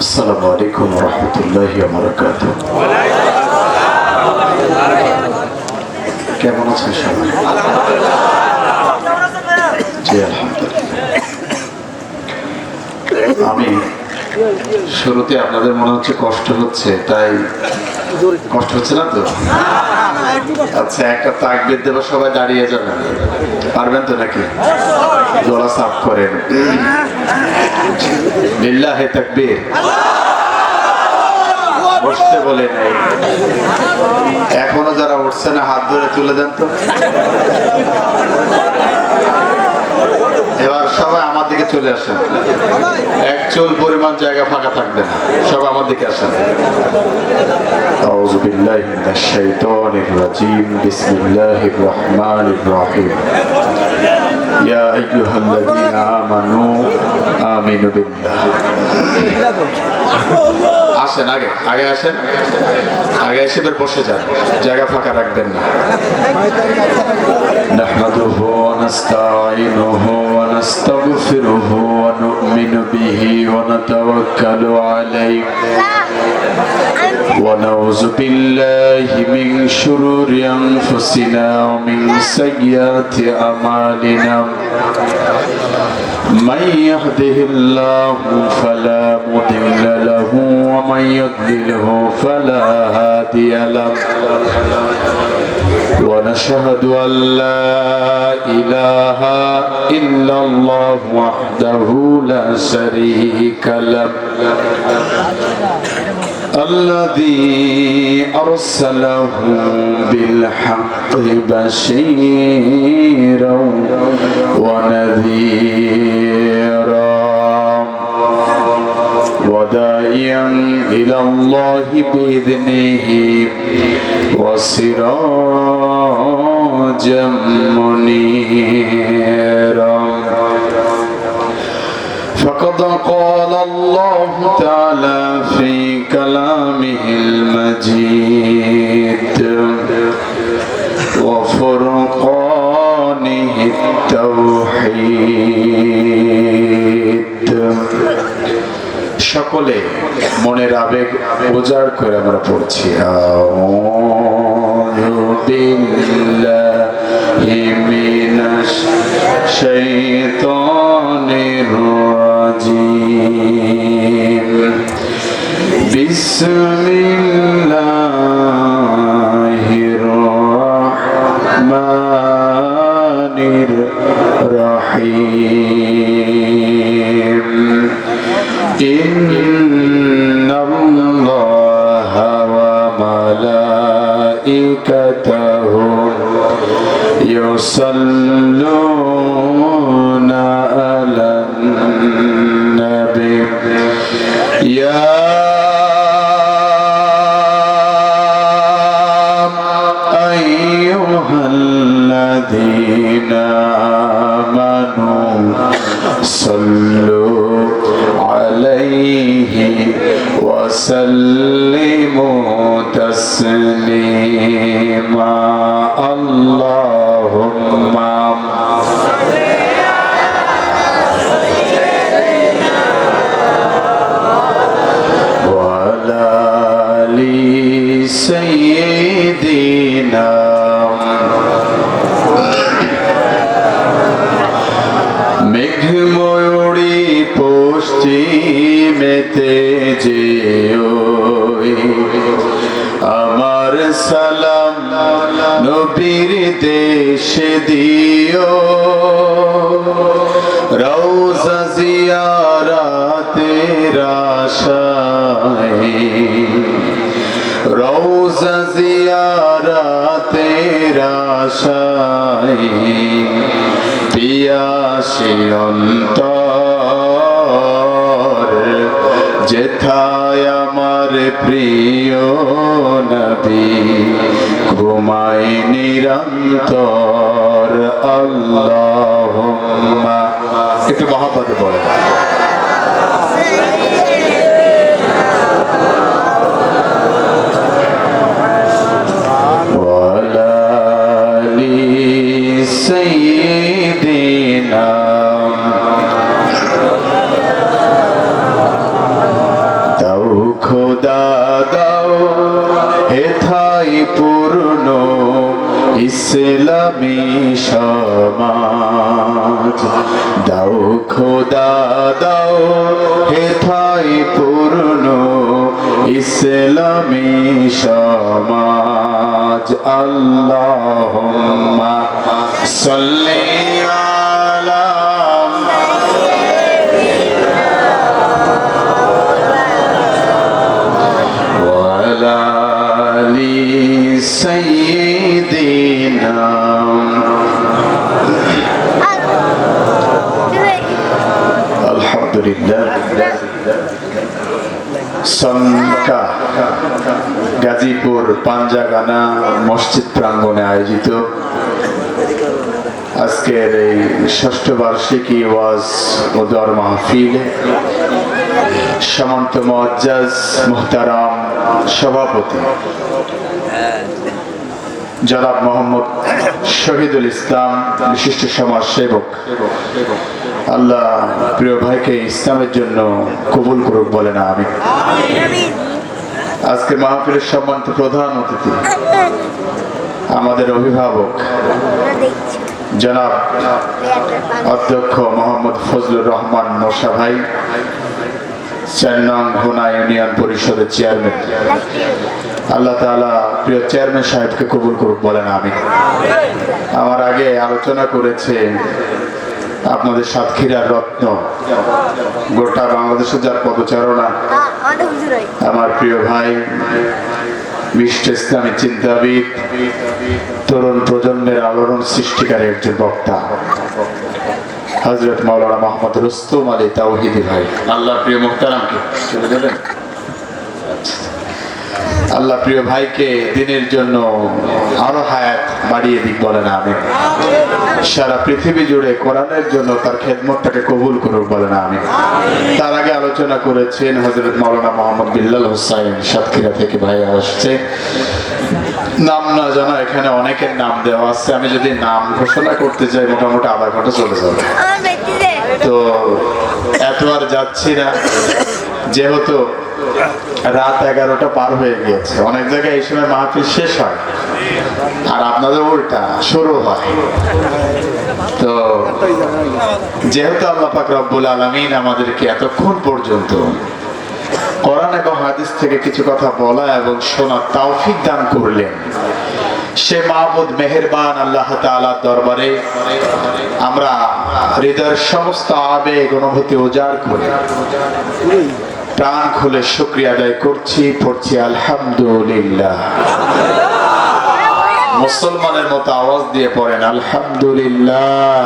আসসালামু আলাইকুম ওয়া রাহমাতুল্লাহি ওয়া বারাকাতুহু। কেমন আছেন সবাই? জি আলহামদুলিল্লাহ। আমি শুরুতে আপনাদের মনে হচ্ছে কষ্ট হচ্ছে, তাই কষ্ট হচ্ছে না তো? আচ্ছা, একটা তাকবীর দেব, সবাই দাঁড়িয়ে যাবেন, পারবেন তো নাকি? গলা সাফ করেন। লিল্লাহি তাকবীর। বসতে বলে নাই, এখনো যারা উঠছে না হাত ধরে তুলে দেন তো। এবার সবাই আমার দিকে চলে আসেন, এক চুল পরিমাণ জায়গা ফাঁকা থাকবে না, সবাই আমার দিকে আসেন। আউযু বিল্লাহি মিনাশ শাইতানির রাজীম। বিসমিল্লাহির রহমানির রহিম। ইয়া আইয়ুহাল্লাযীনা আমানু আমিনু বিল্লাহ। আসেন, আগে আগে আসেন, আগে এসে বসে যান, জায়গা ফাঁকা রাখবেন না। নাহমাদুহু ওয়া নাস্তাঈনুহু ওয়া নাস্তাগফিরুহু ওয়া নু'মিনু বিহি ওয়া নাতাওয়াক্কালু আলাইহি ওয়া নাউযু বিল্লাহি মিন শুরুরি আনফুসিনা ওয়া মিন সাইয়্যাতি আমালিনা। من يهده الله فلا مضل له ومن يضلله فلا هادي له ونشهد أن لا إله إلا الله وحده لا شريك له الذي أرسله بالحق بشيرا ونذيرا وداعيا إلى الله بإذنه وسراجا منيرا. فقد قال الله تعالى في كلامه المجيد وفرقانه التوحيد. সকলে মনের আবেগ উজাড় করে আমরা পড়ছি। আউযু বিল্লাহি মিনাশ শাইতানির রাজীম। বিসমিল্লাহির রাহমানির রহিম। ইন্নাল্লাহা ওয়া মালাইকাতাহু ইউসাল্লুনা আলান নবী ইয়া আইয়ুহাল্লাযীনা আমানু সাল্লু আলাইহি ওয়া সাল্লিমু তাসলিমা। আল্লাহুম্মা ওয়া আলা আলি সাইয়্যিদিনা। মেঘময়ূরী পশ্চিমেতে যেও, আমার সালাম নবীর দেশে দিও। রওজা জিয়ারাতের আশায়, রওজা জিয়ারাতের আশায় পিয়াসী অন্তর, যেথায় আমার প্রিয় নবী ঘুমায় নিরন্তর। আল্লাহুম্মা, একটু মহব্বতে বলে ওয়া আলা আলি সাইয়্যিদিনা। ইসলামী সমাজ দাও খোদা দাও হেথাই পূর্ণ ইসলামী সমাজ আল্লাহুম্মা সাল্লি আলা ওয়ালা আলি সাইয়্যিদিনা আলহামদুলিল্লাহ। সনকা গাজীপুর পাঞ্জাগানা মসজিদ প্রাঙ্গণে আয়োজিত আজকের এই ষষ্ঠ বার্ষিকী ওয়াজ ও দোয়ার মাহফিল সামন্ত মুআজ্জাজ মুহতারাম সভাপতি জনাব মোহাম্মদ শহীদুল ইসলাম বিশিষ্ট সমাজ সেবক, আল্লাহ প্রিয় ভাইকে ইসলামের জন্য কবুল করুক বলেন আমিন। আজকে মাহফিলের সম্মানিত প্রধান অতিথি আমাদের অভিভাবক জনাব অধ্যক্ষ মোহাম্মদ ফজলুর রহমান মোশা ভাই, ৪ নং হোনা ইউনিয়ন পরিষদের চেয়ারম্যান, আল্লাহ তাআলা প্রিয় চেয়ারম্যান সাহেবকে কবুল করুক বলেন আমিন। আমার আগে আলোচনা করেছে আপনাদের সাতক্ষীরার রত্ন, গোটা বাংলাদেশে যার পদচারণা, আমার প্রিয় ভাই বিশিষ্ট ইসলামী চিন্তাবিদ, তরুণ প্রজন্মের আলোড়ন সৃষ্টিকারী একজন বক্তা হযরত মাওলানা মোহাম্মদ রুস্তম আলী তাওহীদি ভাই। আল্লাহ প্রিয় মুহতারামকে চলে যাবেন। আল্লাহ প্রিয় ভাইকে দিনের জন্য আরো হায়াত বাড়িয়ে দিক বলেন আমিন। সারা পৃথিবী জুড়ে কোরআনের জন্য তার খেদমতটাকে কবুল করুক বলেন আমিন। তার আগে আলোচনা করেছেন হযরত মাওলানা মোহাম্মদ বিল্লাল হোসাইন, সাতক্ষীরা থেকে ভাই আসছে। নাম না জানা এখানে অনেকের নাম দেওয়া আছে, আমি যদি নাম ঘোষণা করতে চাই মোটামুটি আধা ঘন্টা চলে যাবে, তো এত আর যাচ্ছি না, যেহেতু রাত 11টা পার হয়ে গিয়েছে। অনেক জায়গায় এই সময় মাহফিল শেষ হয় আর আপনাদের উল্টা শুরু হয়। তো যেহেতু আল্লাহ পাক রব্বুল আলামিন আমাদেরকে এতক্ষণ পর্যন্ত কোরআন এবং হাদিস থেকে কিছু কথা বলা এবং শোনার তৌফিক দান করলেন, সে মাহবুদ মেহেরবান আল্লাহ তাআলার দরবারে আমরা হৃদয়ের সমস্ত আবেগ অনুভূতি উজাড় করে প্রাণ খুলে শুকরিয়া আদায় করছি, পড়ছি আলহামদুলিল্লাহ। মুসলমানের মতো আওয়াজ দিয়ে পড়েন আলহামদুলিল্লাহ।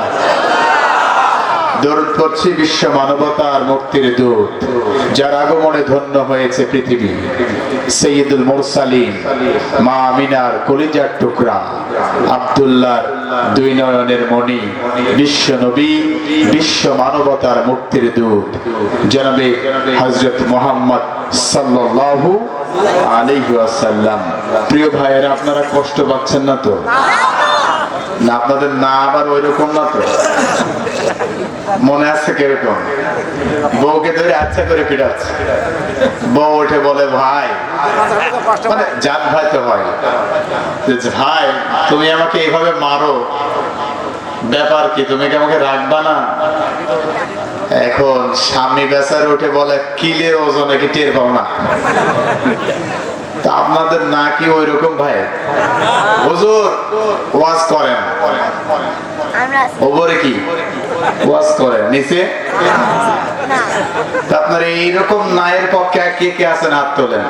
দরুদ পড়ছি বিশ্ব মানবতার মুক্তির দূত, যার আগমনে ধন্য হয়েছে পৃথিবী, সাইয়্যিদুল মুরসালিন, মা আমিনার কলিজার টুকরা, আব্দুল্লাহর 2 নয়নের মণি, বিশ্ব নবী, বিশ্ব মানবতার মুক্তির দূত জনাবে হযরত মুহাম্মদ সাল্লাল্লাহু আলাইহি ওয়াসাল্লাম। প্রিয় ভাইয়েরা, আপনারা কষ্ট পাচ্ছেন না তো? না, আপনাদের না আবার ওইরকম না তো? মনে আছে কিরকম? বউকে ধরে আচ্ছা করে ফিরাচ্ছে, বউ উঠে বলে ভাই, মানে জাত ভাই তো হয়, ভাই তুমি আমাকে এইভাবে মারো, ব্যাপার কি, তুমি কি আমাকে রাখবা না? এখন স্বামী বেচারে উঠে বলে কিলের ওজনে কি টের পাও না? তা আপনাদের না কি ওই রকম ভাই? হুজুর ওয়াজ করেন, ওপরে কি ওয়াজ করেন, নিচে আপনার এইরকম নায়ের পক্ষে কে কে আছেন? হাত তোলেন।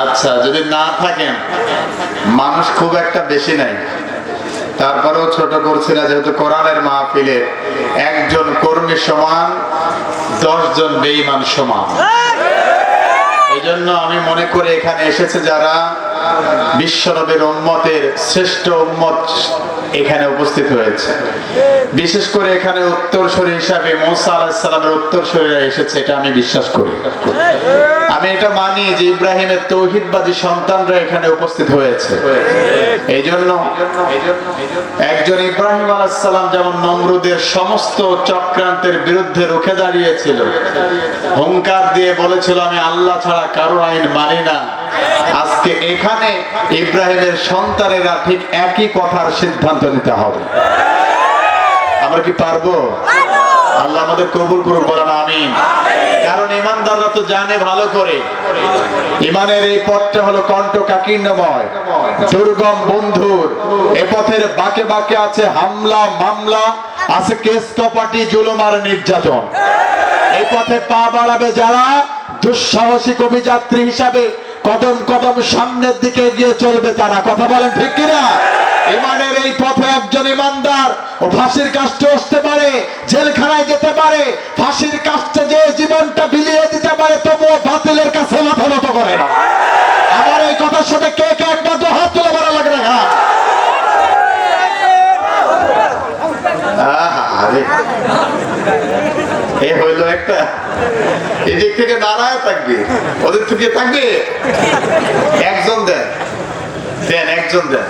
আচ্ছা, যদি না থাকেন, মানুষ খুব একটা বেশি নাই, তারপরেও ছোট করছি না, যেহেতু কোরআনের মাহফিলে একজন কর্মী সমান 10 জন বেঈমান সমান। এই জন্য আমি মনে করি এখানে এসেছে যারা বিশ্বনবীর উম্মতের শ্রেষ্ঠ উম্মত এখানে উপস্থিত হয়েছে, বিশেষ করে এখানে উত্তরসূরি হিসাবে মুসা আলাইহিস সালামের উত্তরসূরিরা এসেছে, এটা আমি বিশ্বাস করি। আমি এটা মানি যে ইব্রাহিমের তৌহিদবাদী সন্তানরা এখানে উপস্থিত হয়েছে। এই জন্য একজন ইব্রাহিম আলাইহিস সালাম যেমন নমরুদের সমস্ত চক্রান্তের বিরুদ্ধে রুখে দাঁড়িয়েছিল, হুঙ্কার দিয়ে বলেছিল আমি আল্লাহ ছাড়া কারো আইন মানি না, আজকে এখানে ইব্রাহিমের সন্তানেরা ঠিক একই কথার সিদ্ধান্ত নিতে হবে। আমরা কি পারবো? আল্লাহ আমাদের কবুল করুক, বলেন আমিন। কারণ ইমানদাররা তো জানে ভালো করে ইমানের এই পথটা হলো কণ্টকাকীর্ণময়, দুর্গম বন্ধুর। এ পথের বাঁকে বাঁকে আছে হামলা মামলা, আছে কেস কপাটি, জুলুম আর নির্যাতন। এই পথে পা বাড়াবে যারা, দুঃসাহসিক অভিযাত্রী হিসাবে কদম কদম সামনের দিকে এগিয়ে চলবে তারা। কথা বলেন ঠিক কিনা? ইমানের এই পথে একজন ইমানদার ও ফাঁসির কাস্টে আসতে পারে, জেলখানায় যেতে পারে, ফাঁসির কাস্টে যে জীবনটা বিলিয়ে দিতে পারে, তবুও বাতিলের কাছে মাথা নত করে না। আমার এই কথার সাথে কে কে একবার হাত তুলে বলা লাগে না? আরে এ হইলো একটা, এদিক থেকে নারায় থাকবে, ওদের থেকে থাকবে। একজন দেন দেন, একজন দেন।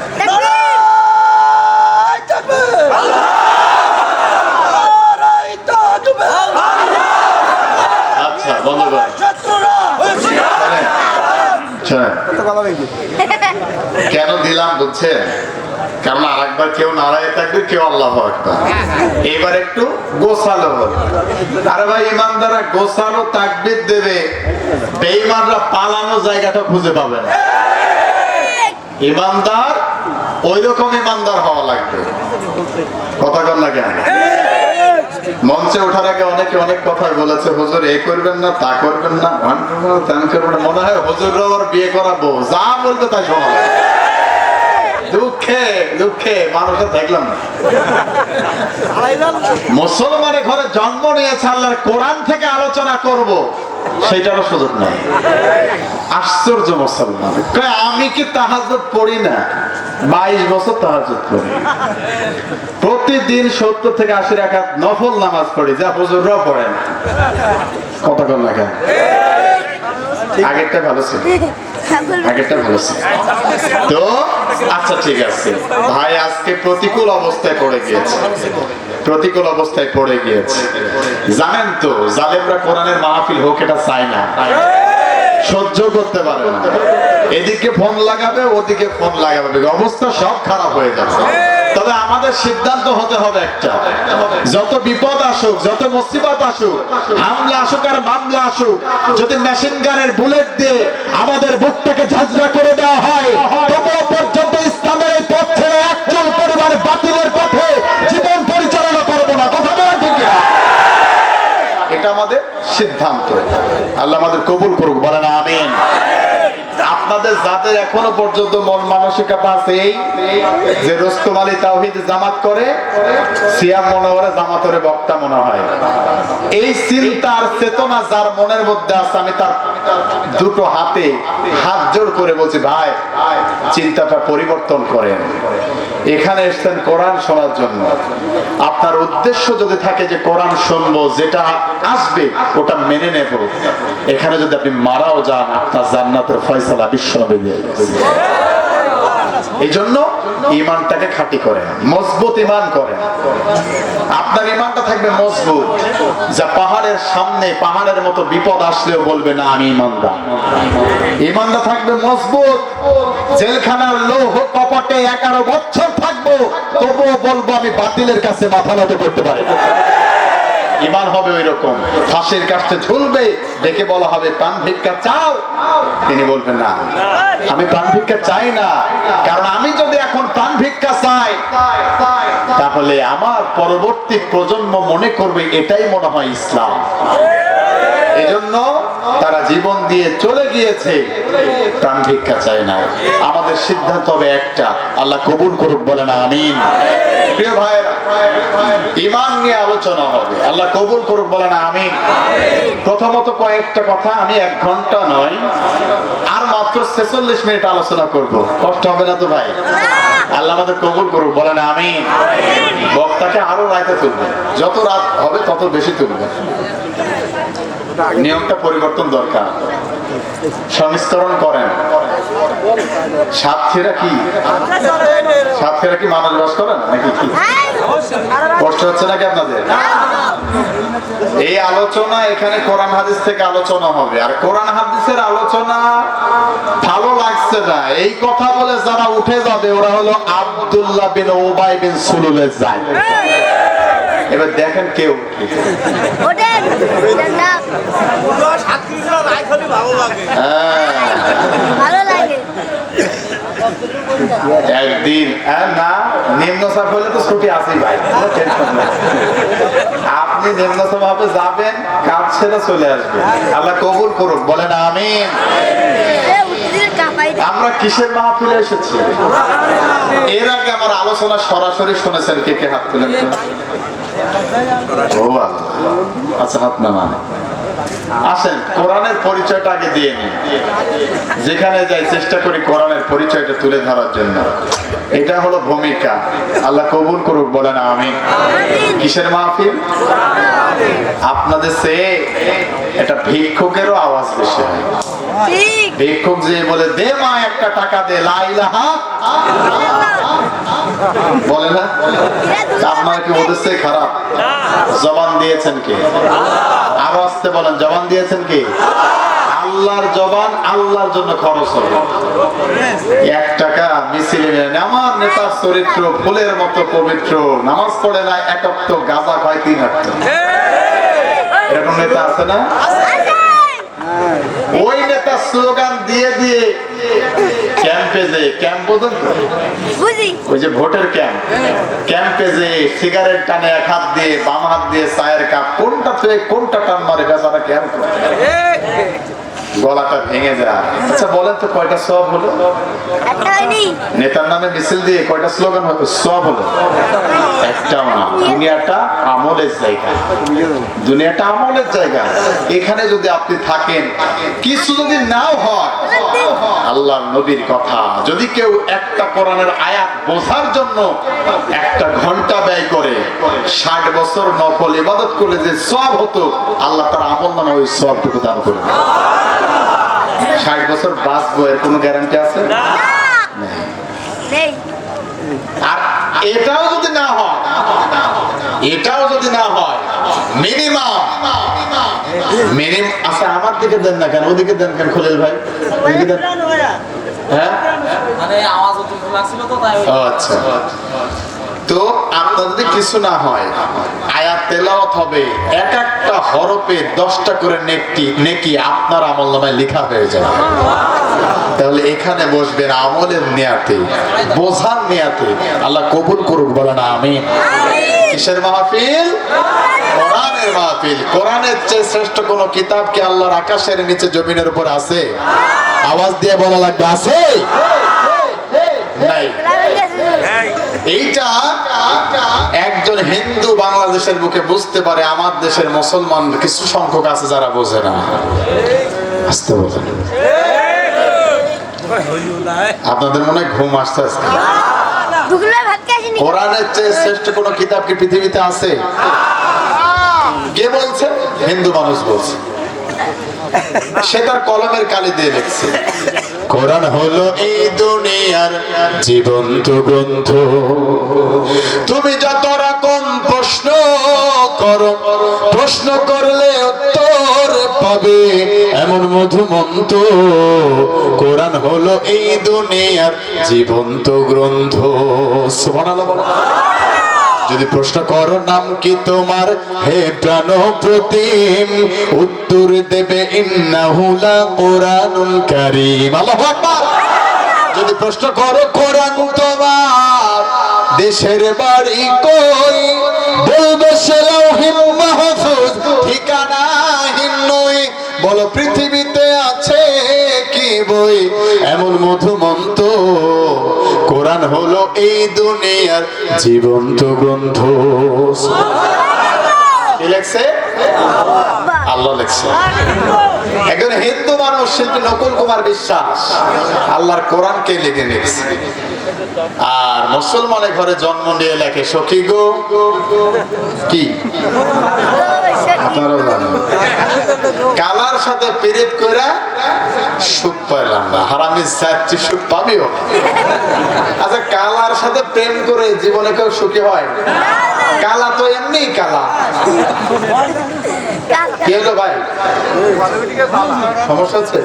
আচ্ছা বন্ধ করেন। কেন দিলাম বুঝছেন? কারণ আরেকবার কেউ নারায় থাকবে, কেউ আল্লাহু আকবার। এবার একটু গোছালো হল। আরে ভাই, ইমানদাররা গোছালো তাকবীর দেবে, বেঈমানরা পালানো জায়গাটা খুঁজে পাবে না। ইমানদার ওই রকম ইমানদার হওয়া লাগবে। কথা কন না কেন? মঞ্চে ওঠার আগে অনেকে অনেক কথা বলেছে, হুজুর এই করবেন না, তা করবেন না, মনে হয় হুজুররা বিয়ে করাবো, যা বলবে তাই শোনা লাগে। দুঃখে দুঃখে মানুষের দেখলাম না। মুসলমানের ঘরে জন্ম নিয়েছে, আল্লাহর কোরআন থেকে আলোচনা করব, সেটারও সুযোগ নাই। আশ্চর্য মুসলমান, আমি কি তাহাজ্জুদ পড়ি না? 22 বছর তাহাজ্জুদ পড়ি, প্রতিদিন 70 থেকে 80 রাকাত নফল নামাজ পড়ি, যা হুজুররাও পড়েন। কথা কন না কেন? আগেরটা ভালো ছিল, আগেরটা ভালো ছিল তো। আচ্ছা ঠিক আছে ভাই, আজকে প্রতিকূল অবস্থায় পড়ে গিয়েছে, প্রতিকূল অবস্থায় পড়ে গিয়েছে। জানেন তো, জালেমরা কোরআনের মাহফিল হোক এটা চায় না, সহ্য করতে পারে না। এদিকে ফোন লাগাবে, ওদিকে ফোন লাগাবে, অবস্থা সব খারাপ হয়ে যাচ্ছে। তবে আমাদের সিদ্ধান্ত হতে হবে একটা, যত বিপদ আসুক, যত মুসিবত আসুক, হামলা আসুক আর মামলা আসুক, যদি মেশিন গানের বুলেট দিয়ে আমাদের বুকটাকে ঝাঁঝরা করে দেওয়া হয়, তবুও পর্যন্ত ইসলামের এই পথ ছেড়ে একজন পরিবার বাতিলের পথে জীবন পরিচালনা করবো না। কথা বলা ঠিক না? এটা আমাদের সিদ্ধান্ত। আল্লাহ আমাদের কবুল করুক, বলেন আমিন। আপনাদের যাদের এখনো পর্যন্ত মন মানসিকতা আছে এই যে রোস্তম আলী তাওহীদ জামাত করে, সিয়াম মনোহরে জামাতের বক্তা মনে হয়, এই চিন্তার চেতনা যার মনের মধ্যে আছে, আমি তার দুটো হাতে হাত জোড় করে বলছি, ভাই চিন্তাটা পরিবর্তন করেন। এখানে এসেছেন কোরআন শোনার জন্য, আপনার উদ্দেশ্য যদি থাকে যে কোরআন শুনবো, যেটা আসবে ওটা মেনে নেব, এখানে যদি আপনি মারাও যান, আপনার জান্নাতের ফয়সালা বিশ্বনবী দিয়ে গেছে। এই জন্য ইমানটাকে খাঁটি করেন, মজবুত ইমান করেন। আপনার ইমানটা থাকবে মজবুত, যা পাহাড়ের সামনে পাহাড়ের মতো বিপদ আসলেও বলবে না আমি ইমানদার। ইমানটা থাকবে মজবুত, জেলখানার লৌহ কপটে 11 বছর থাকবো, তবুও বলবো আমি বাতিলের কাছে মাথা নত করতে পারি না। ইমান হবে ওই রকম, ফাঁসির কাছে ঝুলবে, ডেকে বলা হবে প্রাণ ভিক্ষা চাও, তিনি বলবেন না আমি প্রাণ ভিক্ষা চাই না। কারণ আমি যদি এখন প্রাণ ভিক্ষা চাই, তাহলে আমার পরবর্তী প্রজন্ম মনে করবে এটাই মনে হয় ইসলাম। এজন্য তারা জীবন দিয়ে চলে গিয়েছে, প্রাণ ভিক্ষা চায় না। আমাদের সিদ্ধান্ত হবে একটা, আল্লাহ কবুল করুক, বলেন আমিন। প্রিয় ভাইরা, ঈমান নিয়ে আলোচনা হবে, আল্লাহ কবুল করুক, বলেন আমিন। প্রথমত কয়েকটা কথা, আমি 1 ঘন্টা নয়, আর মাত্র 46 মিনিট আলোচনা করব, কষ্ট হবে না তো ভাই? আল্লাহ আমাদের কবুল করুক, বলেন আমিন। বক্তাকে আরো রাতে তুলবেন, যত রাত হবে তত বেশি তুলবেন। নিয়মটা পরিবর্তন দরকার, সংস্করণ করেন। সাতক্ষীরা কি সাতক্ষীরা কি মানুষ বাস করে না নাকি কি কষ্ট হচ্ছে নাকি আপনাদের? এই আলোচনা এখানে কোরআন হাদিস থেকে আলোচনা হবে, আর কোরআন হাদিসের আলোচনা ভালো লাগছে না এই কথা বলে যারা উঠে যাবে ওরা হলো আব্দুল্লাহ বিন উবাই বিন সুলুলের যায়। এবার দেখেন কেউ একদিন না নিম্নচাপ হলে তো ছুটি আছেই ভাই, আপনি নিম্নচাপ ভাবে যাবেন, কাজ ছেড়ে চলে আসবেন। আল্লাহ কবুল করুক, বলেন আমিন। আমরা কিসের মাহফিলে এসেছি? এর আগে আমার আলোচনা সরাসরি শুনেছেন? কে কে হাত তুলেন? আচ্ছা, হাত না মানে আসেন কোরআনের পরিচয়টা আগে দিয়ে নিন। যেখানে যাই চেষ্টা করি কোরআনের পরিচয়টা তুলে ধরার জন্য। এটা হলো ভূমিকা। আল্লাহ কবুল করুক, বলেন আমিন। কিসের মাহফিল? আপনাদের সে এটা ভিক্ষুকেরও আওয়াজ বেশি হয়। ভিক্ষুক যে বলে দে মা একটা টাকা দে, লা ইলাহা বলে না? আপনার কি ওদের চেয়ে খারাপ? জবান দিয়েছেন কি? আরো আসতে বলেন, জবান দিয়েছেন কি? আল্লাহর জবান আল্লাহর জন্য খরচ হবে। 1 টাকা মিছিলে নেন। আমার নেতার চরিত্র ফুলের মতো পবিত্র, নামাজ পড়ে না, একাত্ত গাঁজা খায় 3 আটটা। এরকম নেতা আছে না? ওই নেতা স্লোগান দিয়ে দিয়ে ক্যাম্পে যে ক্যাম্প ওই যে ভোটের ক্যাম্পে যে সিগারেট টানে এক হাত দিয়ে, বাম হাত দিয়ে চায়ের কাপ, কোনটা থেকে কোনটা টান মারে বেচারা ক্যাম্প, গলাটা ভেঙে যায়। আচ্ছা বলেন তো কয়টা সব হলো? নেতার নামে মিছিল দিয়ে কয়টা স্লোগান হলো? সব হলো একটাও না। দুনিয়াটা আমলের জায়গা, দুনিয়াটা আমলের জায়গা। এখানে যদি আপনি থাকেন, কিছু যদি নাও হয়, আল্লাহর নবীর কথা যদি কেউ একটা কোরআনের আয়াত বোঝার জন্য 1 ঘন্টা ব্যয় করে 60 বছর নফল ইবাদত করলে যে সব হতো, আল্লাহ তার আমল নামে ওই সবটুকু দান করবে। 60 বছর বাঁচবো এর কোনো গ্যারান্টি আছে? আর এটাও যদি না হয়, মিনিমাম আচ্ছা আমার দিকে দেন না কেন, ওদিকে দেন কেন খলিল ভাই? হ্যাঁ আচ্ছা, তো আপনার যদি কিছু না হয়, আয়াত তেলাওয়াত হবে, এক একটা হরফে 10টা করে নেকি আপনার আমলনামায় লেখা হয়ে যাবে। তাহলে এখানে বসবেন আমলের নিয়াতে, বোঝার নিয়াতে। আল্লাহ কবুল করুক, বলেন আমিন। কিসের মাহফিল? কোরআনের মাহফিল। কোরআনের চেয়ে শ্রেষ্ঠ কোন কিতাব কি আল্লাহর আকাশের নিচে জমিনের উপর আছে? আওয়াজ দিয়ে বলা লাগবে, আছে? নাই। এইটা একজন হিন্দু বাংলাদেশের বুকে বুঝতে পারে, আমার দেশের মুসলমান কিছু সংখ্যক আছে যারা বোঝে না। আসতে বলেন, আপনাদের মনে ঘুম আসতে আসতে? কোরআনের চেয়ে শ্রেষ্ঠ কোন কিতাব কি পৃথিবীতে আছে? কে বলছে? হিন্দু মানুষ বলছে। সে তার কলমের কালি দিয়ে লিখছে, কোরআন হলো এই দুনিয়ার জীবন্ত গ্রন্থ। তুমি যত রকম প্রশ্ন করো, প্রশ্ন করলে উত্তর পাবে এমন মধুমন্ত। কোরআন হলো এই দুনিয়ার জীবন্ত গ্রন্থ। সুবহানাল্লাহ। যদি প্রশ্ন করো নাম কি তোমার, হে প্রাণ প্রতিম, উত্তর দেবে ইন্নাহু লা কুরআনুল কারীম। আল্লাহু আকবার। যদি প্রশ্ন করো কোরআন তোমার দেশের বাড়ি কই, বলবে সে লাউহিল মাহফুজ, ঠিকানাহীন নই। বলো পৃথিবীতে আছে কি বই এমন মধুমন্ত। কোরআন হলো এই দুনিয়ার জীবন্ত গ্রন্থ। লেখছে আল্লাহ, লেখছে একজন হিন্দু মানুষ, শিল্পী নকুল কুমার বিশ্বাস আল্লাহর কোরআনকে লিখে লিখছে। আর মুসলমানের ঘরে জন্ম নিয়ে লেখে, সখী গো কি আপনারাও জানেন, কালার সাথে পেরেক করে সুখ পাইলাম না, হারামি চাচ্ছি সুখ পাবিও না। আচ্ছা, কালার সাথে প্রেম করে জীবনে কেউ সুখী হয়? কালা তো এমনি কালা। কি হলো ভাই, সমস্যা আছে?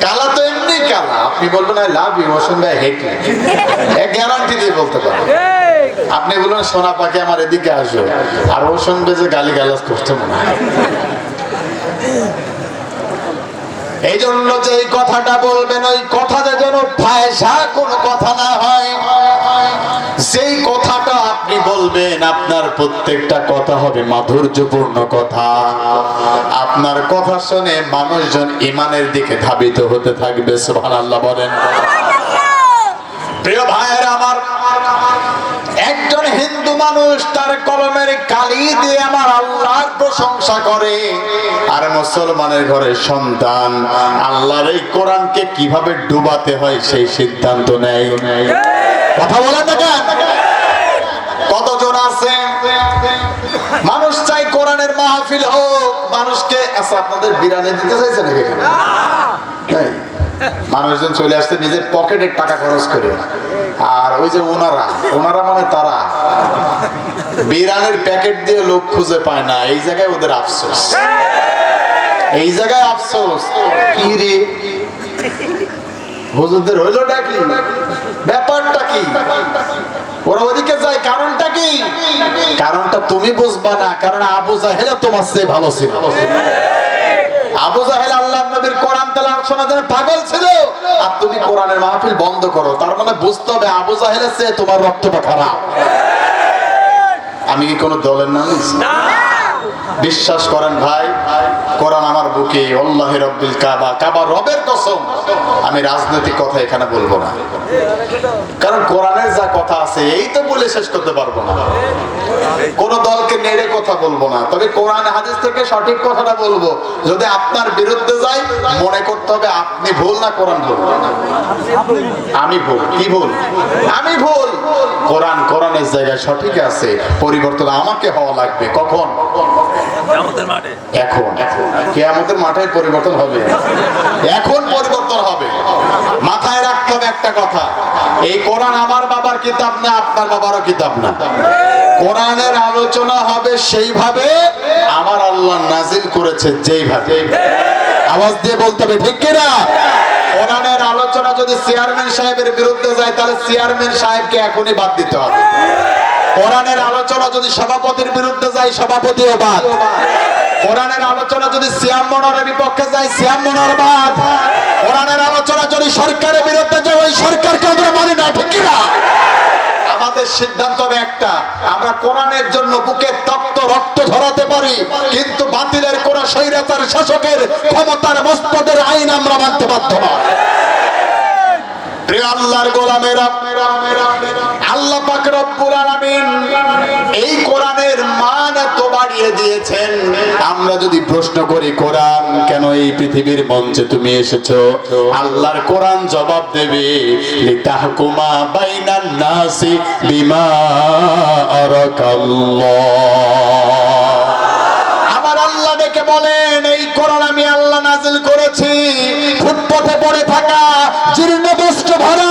কালা তো এমনি কালা। আপনি বলবেন আই লাভ ইউ, ওসমান ভাই হেট ইউ, গ্যারান্টি দিয়ে বলতে পারেন। আপনি বলবেন সোনা পাখি আমার এদিকে আসো, আর ওসমান ভাই যে গালি গালাজ করতে মনে হয়। এই জন্য যে এই কথাটা বলবেন, ওই কথাটা যেন ফায়সা কোনো কথা না হয়। যেই কথাটা আপনি বলবেন, আপনার প্রত্যেকটা কথা হবে মাধুর্যপূর্ণ কথা। আপনার কথা শুনে মানুষজন ঈমানের দিকে ধাবিত হতে থাকবে। সুবহানাল্লাহ বলেন। প্রিয় ভাইয়েরা আমার, একজন হিন্দু মানুষ তার কলমের কালি দিয়ে আমার আল্লাহর প্রশংসা করে, আর মুসলমানের ঘরে সন্তান আল্লাহর এই কোরআনকে কিভাবে ডুবাতে হয় সেই সিদ্ধান্ত নেয়। কথা বলেন না কেন? কতজন আছে মানুষ চাই কোরআনের মাহফিল হোক, মানুষকে। আচ্ছা, আপনাদের বিরানি দিতে চাইছে নাকি? মানুষজন চলে আসতে নিজের পকেটে টাকা খরচ করে, আর ওই যে ওনারা মানে তারা বিরানের প্যাকেট দিয়ে লোক খুঁজে পায় না। এই জায়গায় ওদের আফসোস, এই জায়গায় আফসোস। কি রে হুজুরদের হইলোটা কি, ব্যাপারটা কি? ওরা ওদিকে যায়, কারণটা কি? কারণটা তুমি বুঝবা না, কারণ আবু জাহেল তোমার চেয়ে ভালো ছিল। আবু জাহেল আল্লাহর নবীর কোরআন তেলাওয়াত শোনার জন্য পাগল ছিল, আর তুমি কোরআনের মাহফিল বন্ধ করো। তার মানে বুঝতে হবে আবু জাহেলের চেয়ে তোমার রক্তটা খারাপ। আমি কি কোনো দলের নাম নিচ্ছি? বিশ্বাস করেন ভাই, কোরআন আমার বুকে, আল্লাহ রব্বুল কাবা, কাবা রবের কসম, আমি রাজনৈতিক কথা এখানে বলবো না। কারণ কোরআনের যা কথা আছে এই তো বলে শেষ করতে পারবো না। কোন দলকে নেড়ে কথা বলবো না, তবে কোরআন হাদিস থেকে সঠিক কথাটা বলবো। যদি আপনার বিরুদ্ধে যাই, মনে করতে হবে আপনি ভুল না কোরআন ভুল। আমি ভুল। কি ভুল? আমি ভুল। কোরআনের জায়গায় সঠিক আছে, পরিবর্তন আমাকে হওয়া লাগবে। কখন? এখন। কিয়ামতের মাঠে পরিবর্তন হবে, এখন পরিবর্তন হবে। মাথায় রাখতে হবে একটা কথা, এই কোরআন আমার বাবার কিতাব না, আপনার বাবারও কিতাব না। কোরআনের আলোচনা হবে সেইভাবে আমার আল্লাহ নাজিল করেছে, যেইভাবে। আওয়াজ দিয়ে বলতে হবে, ঠিক কিনা? কোরআনের আলোচনা যদি চেয়ারম্যান সাহেবের বিরুদ্ধে যায়, তাহলে চেয়ারম্যান সাহেবকে এখনই বাদ দিতে হবে। কোরআনের আলোচনা যদি সভাপতির বিরুদ্ধে যায়, সভাপতিও বাদ। কোরআনের আলোচনা যদি সিয়াম মনোরের বিপক্ষে যায়, সিয়াম মনোর বাদ। কোরআনের আলোচনা যদি সরকারের বিরুদ্ধে যায়, ওই সরকারকে আমরা মানি না, ঠিক কিনা? আমাদের সিদ্ধান্ত হবে একটা, আমরা কোরআনের জন্য বুকে তপ্ত রক্ত ঝরাতে পারি, কিন্তু বাতিলের কোন স্বৈরাচার শাসকের ক্ষমতার মস্তদের আইন আমরা মানতে বাধ্য না। প্রিয় আল্লাহর গোলামেরা, আল্লাহ পাক রব্বুল আলামিন এই কোরআনের মান এত বাড়িয়ে দিয়েছেন। আমরা যদি প্রশ্ন করি, কোরআন কেন এই পৃথিবীর মঞ্চে তুমি এসেছো, আল্লাহর কোরআন জবাব দেবে, লিতাহকুমা বাইনান নাসি বিমা আরাকাল্লাহ। আমার আল্লাহ ডেকে বলেন, এই কোরআন আমি আল্লাহ নাজিল করেছি ফুটপথে পড়ে থাকা জীর্ণ বস্ত্র ভরা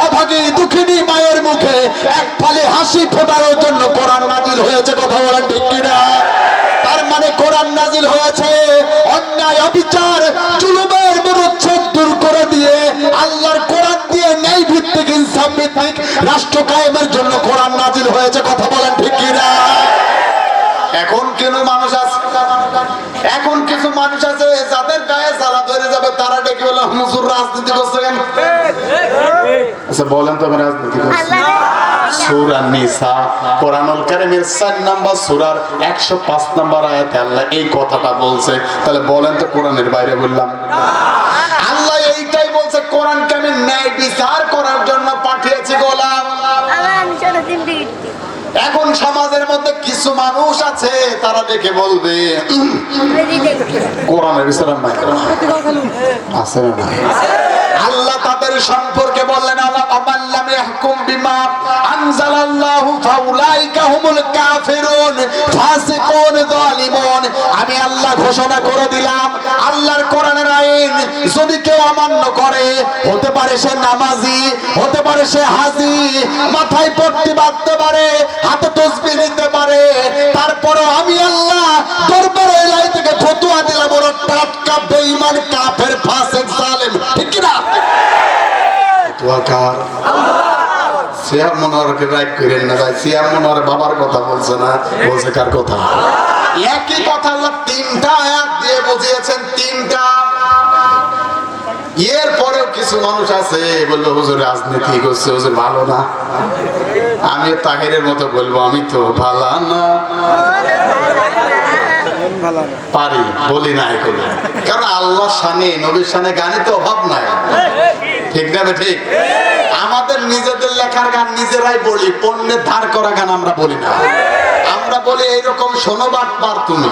অভাগী দুঃখিনী মায়ের মুখে এক ফালি হাসি ফোটানোর জন্য কোরআন নাজিল হয়েছে। কথা বলেন ঠিক কিনা? তার মানে কোরআন নাজিল হয়েছে অন্যায়, অবিচার, জুলুমের মনোচ্ছেদ দূর করে দিয়ে আল্লাহর কোরআন দিয়ে ন্যায় ভিত্তিক, ইনসাফ ভিত্তিক রাষ্ট্র কায়েমের জন্য কোরআন নাজিল হয়েছে। কথা বলেন ঠিক কিনা? এখন কিছু মানুষ আছে যাদের গায়ে জ্বালা ধরে যাবে, তারা ডেকে বলে হুজুর রাজনীতি করছে কেন? আচ্ছা বলেন তো, আমি রাজনীতি করছি? সূরা নিসা কোরআনুল কারীমের 4 নম্বর সূরার 105 নম্বর আয়াতে আল্লাহ এই কথাটা বলছে। তাহলে বলেন তো কোরআনের বাইরে বললাম? আল্লাহ এইটাই বলছে, কোরআনকে আমি ন্যায় বিচার করার জন্য পাঠিয়েছি গোলাম। এখন সমাজের মধ্যে কিছু মানুষ আছে, তারা দেখে বলবে কোরআনের বিচার নাই, আছে না? আল্লাহ তাদের সম্পর্কে বললেন, আল্লাহ ইয়াহকুম বিমা আনজালাল্লাহু ফাউলাইকা হুমুল কাফিরুন ফাসিকুন যালিমুন। আমি আল্লাহ ঘোষণা করে দিলাম, আল্লাহর কোরআনের আইন যদি কেউ অমান্য করে, হতে পারে সে নামাজি, হতে পারে সে হাজি, মাথায় পট্টি বাঁধতে পারে, হাতে তসবিহ নিতে পারে, তারপরে আমি আল্লাহ দরবারে এলাই থেকে ফতোয়া দিলাম, ওরা টাটকা বেঈমান কাফের ফাসিক জালেম, ঠিক কি না? ফতোয়া কার? সিয়াম মনোহরকে রাইট করেন না ভাই, সিয়াম মনোহর বাবার কথা বলছে না, বলছে কার কথা? একই কথা আল্লাহ তিনটা আয়াত দিয়ে বুঝিয়েছেন, তিনটা। এরপরেও কিছু মানুষ আছে বললো হুজুর রাজনীতি করছে, হুজুর ভালো না। আমিও তাহিরের মতো বলবো, আমি তো ভালো না, পারি, বলি না এগুলো, কারণ আল্লাহর শানে নবীর শানে গানে তো অভাব নাই, ঠিক না? ঠিক। আমাদের নিজেদের লেখার গান নিজেরাই বলি, পণ্যের ধার করা গান আমরা বলি না। আমরা বলি এইরকম শোনোবাট পার তুমি,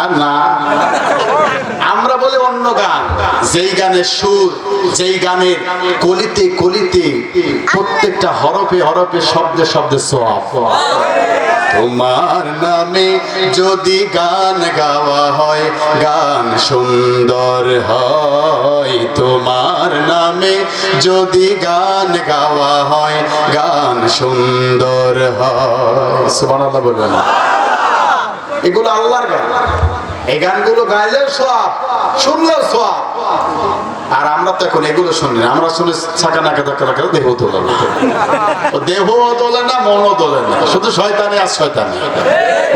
আর না আমরা বলি অন্য গান, যেই গানের সুর, যেই গানের কলিতে কলিতে প্রত্যেকটা হরফে হরফে শব্দে শব্দে সওয়াব। তোমার নামে যদি গান গাওয়া হয়, গান সুন্দর হয়। তোমার নামে যদি গান গাওয়া হয়, গান সুন্দর হয়। সুবহানাল্লাহ বলবেন। এগুলো আল্লাহর গান, এই গানগুলো গাইলেও সওয়াব, শুনলেও সওয়াব। আর আমরা তো এখন এগুলো শুনি না, আমরা শুনি ছাকা নাকা ধাক্কা ধাক্কা, দেহ তোলে না, দেহও তোলে না, মনও তোলে না, শুধু শয়তানে আর শয়তানে।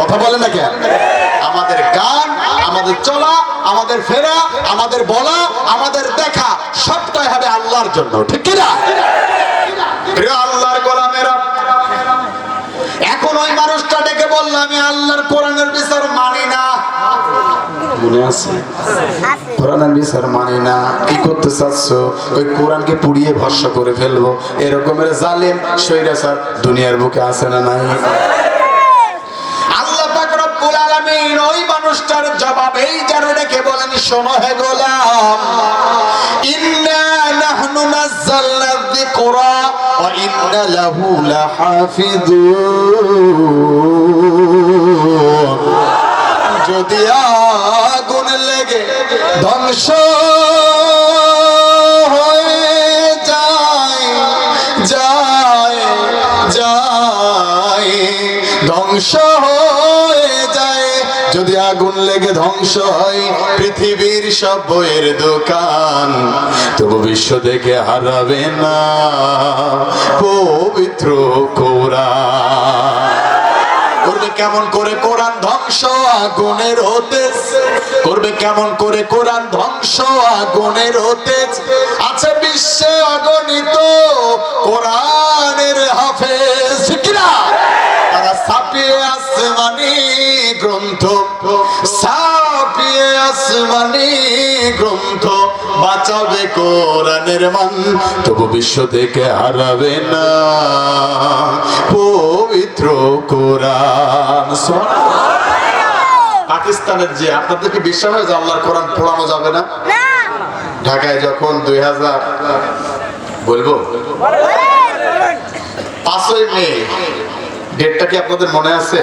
কথা বলে না কেন? আমাদের গান, আমাদের চলা, আমাদের ফেরা, আমাদের বলা, আমাদের দেখা সবটাই হবে আল্লাহর জন্য, ঠিক কি না? প্রিয় আল্লাহর গোলামেরা, এখন ওই মানুষটা ডেকে বলল আমি আল্লাহর কোরআনের বিচার মানি না। মনে আছে? কোরআনের বিচার মানি না, কি করতে চাচ্ছ? ওই কোরআনকে পুড়িয়ে ভস্ম করে ফেলবো, এরকমের জালেম স্বৈরাচার দুনিয়ার বুকে আছে না নাই? আল্লাহ পাক রব্বুল আলামিন ওই মানুষটার জবাব এই যারা ডেকে বলেন, শোনো হে গোলাম, ইন্না নাহনু নাযালনা যিকরা ওয়া ইন্না লাহু লাহাফিযুন। যদি আগুন লেগে ধ্বংস হয়ে যায়, যায় যায়, ধ্বংস হয়ে যায়, যদি আগুন লেগে ধ্বংস হয় পৃথিবীর সব বইয়ের দোকান, তবু বিশ্ব দেখে হারাবে না পবিত্র কোরআন। করবে কেমন করে কোরআন ধ্বংস আগুনের হতেজ, করবে কেমন করে কোরআন ধ্বংস আগুনের হতেজ। আছে বিশ্বে অগণিত কোরআনের হাফেজ, ঠিক না? তারা ছাপিয়ে আসমানি গ্রন্থ, ছাপিয়ে আসমানি গ্রন্থ, বাঁচাবে কোরআনের মান, তবু বিশ্ব থেকে হারাবে না পবিত্র কোরআন। পাকিস্তানের যে আপনাদেরকে বিশ্বাস হয় যে আল্লাহর কোরআন পড়ানো যাবে না? ঢাকায় যখন 2000 বলবো 5ই মে ডেটটা কি আপনাদের মনে আছে?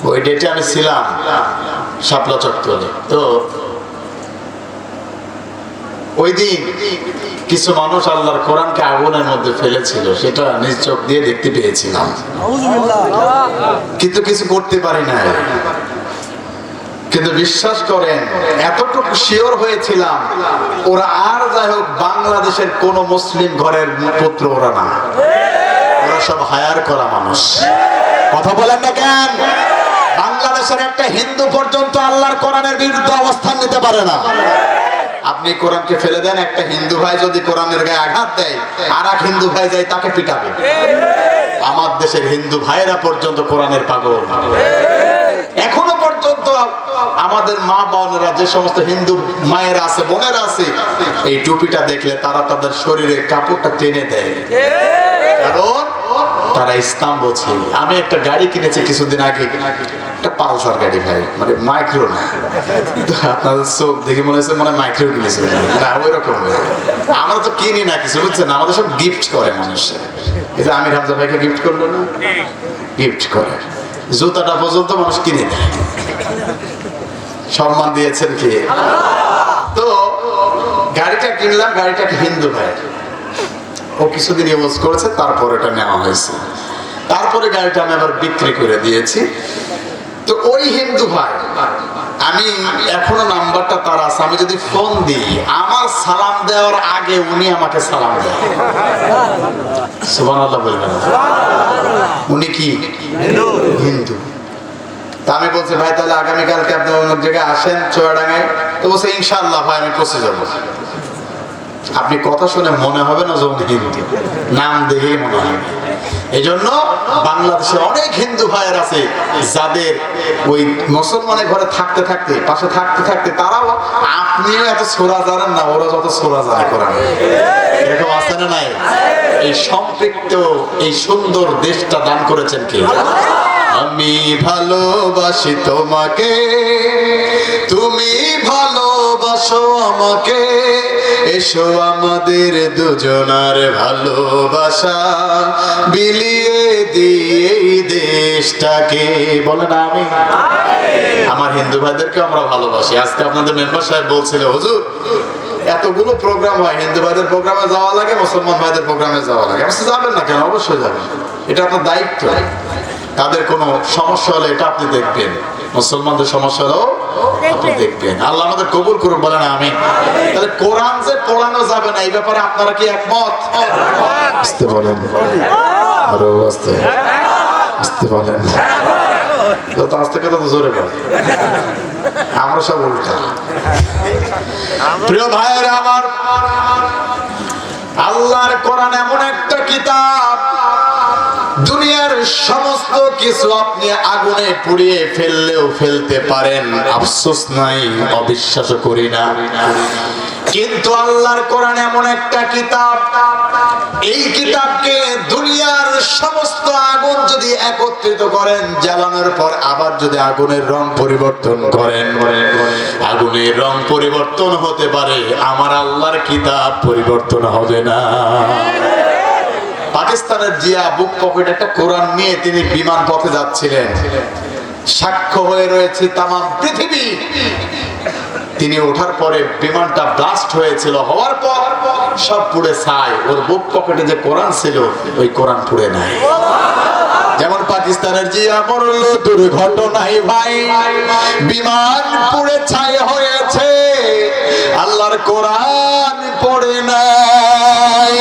ওই ডেটে আমি ছিলাম শাপলা চত্বরে। তো ওই দিন কিছু মানুষ আল্লাহর কোরআনকে আগুনের মধ্যে ফেলেছিল, সেটা নিজ চোখ দিয়ে দেখতে পেয়েছিলাম, কিন্তু কিছু করতে পারি না। কিন্তু বিশ্বাস করেন, এতটুকু শিওর হয়েছিলাম ওরা আর যাই হোক বাংলাদেশের কোন মুসলিম ঘরের পুত্র ওরা না, ওরা সব হায়ার করা মানুষ। কথা বলেন না কেন? বাংলাদেশের একটা হিন্দু পর্যন্ত আল্লাহর কোরআনের বিরুদ্ধে অবস্থান নিতে পারে না। আপনি কোরআনকে ফেলে দেন, একটা হিন্দু ভাই যদি কোরআনের গায়ে আঘাত দেয়, আর এক হিন্দু ভাই যায় তাকে পিটাবে। আমার দেশের হিন্দু ভাইয়েরা পর্যন্ত কোরআনের পাগল। এখনো পর্যন্ত আমাদের মা বোনেরা, যে সমস্ত হিন্দু মায়েরা আছে, বোনেরা আছে, এই টুপিটা দেখলে তারা তাদের শরীরে কাপড়টা টেনে দেয়, কারণ তারা ইসলাম বোঝে। আমি একটা গাড়ি কিনেছি কিছুদিন আগে, একটা পালসার গাড়ি ভাই, মানে মাইক্রো না, আপনাদের চোখ দেখে মনে হচ্ছে মানে মাইক্রো কিনেছে না, ওই রকম। আমরা তো কিনি না কিছু, বুঝছেন? আমাদের সব গিফট করে মানুষের। এটা আমির হামজা ভাইকে গিফট করলো না, গিফট করে। জুতাটা পর্যন্ত মানুষ কিনে দেয়। সম্মান দিয়েছেন কে? তো গাড়িটা কিনলাম, গাড়িটা হিন্দু ভাই, ও কিছুদিন ইউজ করেছে, তারপর এটা নেওয়া হয়েছে। তারপরে গাড়িটা আমি আবার বিক্রি করে দিয়েছি। তো ওই হিন্দু ভাই, আমি এখনো নাম্বারটা তার আছে, আমি যদি ফোন দিই আমার সালাম দেওয়ার আগে উনি আমাকে সালাম দেয়। সুবহানাল্লাহ বলবেন। উনি কি হিন্দু? তা আমি বলছি ভাই তাহলে আগামীকালকে আপনি অন্য জায়গায় আসেন চুয়াডাঙ্গায়। তো বলছে ইনশাআল্লাহ ভাই আমি পৌঁছে যাবো। আপনি কথা শুনে মনে হবে না যে উনি হিন্দু, নাম দেখেই মনে হবে। এই জন্য বাংলাদেশে অনেক হিন্দু ভাইয়ের আছে যাদের ওই মুসলমানের ঘরে থাকতে থাকতে, পাশে থাকতে থাকতে তারাও আপনিও এত ছোড়া জানেন না, ওরা যত ছোড়া জানে কোরআন। এরকম আছে না নাই? এই সম্পৃক্ত এই সুন্দর দেশটা দান করেছেন কে? আমি ভালোবাসি তোমাকে, তুমি ভালোবাসো আমাকে, এসো আমাদের দুজনার ভালোবাসা বিলিয়ে দিয়ে এই দেশটাকে। বলেন আমি। আমার হিন্দু ভাইদেরকে আমরা ভালোবাসি। আজকে আপনাদের মেম্বার সাহেব বলছিল হুজুর এতগুলো প্রোগ্রাম হয়, হিন্দু ভাইদের প্রোগ্রামে যাওয়া লাগে, মুসলমান ভাইদের প্রোগ্রামে যাওয়া লাগে। আপনি যাবেন না কেন? অবশ্যই যাবেন, এটা আপনার দায়িত্ব। তাদের কোনো সমস্যা হলে এটা আপনি দেখবেন, মুসলমানদের সমস্যা হলেও আপনি দেখবেন। আল্লাহ আমাদের কবুল করুন, বলেন আমি। তাহলে কোরআন যে পড়ানো যাবে না এই ব্যাপারে আপনারা কি একমত? আসতে বলেন, আরো আসতে আসতে বলেন, যত আস্তে কথা তো জোরে বলেন, আমরা সব উল্টা। প্রিয় ভাইয়েরা আমার, আল্লাহর কোরআন এমন একটা কিতাব, দুনিয়ার সমস্ত কিছু আপনি আগুনে পুড়িয়ে ফেললেও ফেলতে পারেন, আফসোস নাই, অবিশ্বাস করি না। কিন্তু আল্লাহর কোরআন এমন একটা কিতাব, এই কিতাবকে দুনিয়ার সমস্ত আগুন যদি একত্রিত করেন, জ্বালানোর পর আবার যদি আগুনের রং পরিবর্তন করেন, আগুনের রং পরিবর্তন হতে পারে, আমার আল্লাহর কিতাব পরিবর্তন হবে না। পাকিস্তানের জিয়া বুক পকেটে একটা কোরআন নিয়ে তিনি বিমান পথে যাচ্ছিলেন, সাক্ষ্য হয়ে রয়েছে তামাম পৃথিবী। তিনি ওঠার পরে বিমানটা ব্লাস্ট হয়েছিল, হওয়ার পর সব পুড়ে ছাই, ওর বুক পকেটে যে কোরআন ছিল ওই কোরআন পুড়ে নাই। যেমন পাকিস্তানের জিয়া মরল দুর্ঘটনায় ভাই, বিমান পুড়ে ছাই হয়েছে, আল্লাহর কোরআন পড়ে নাই।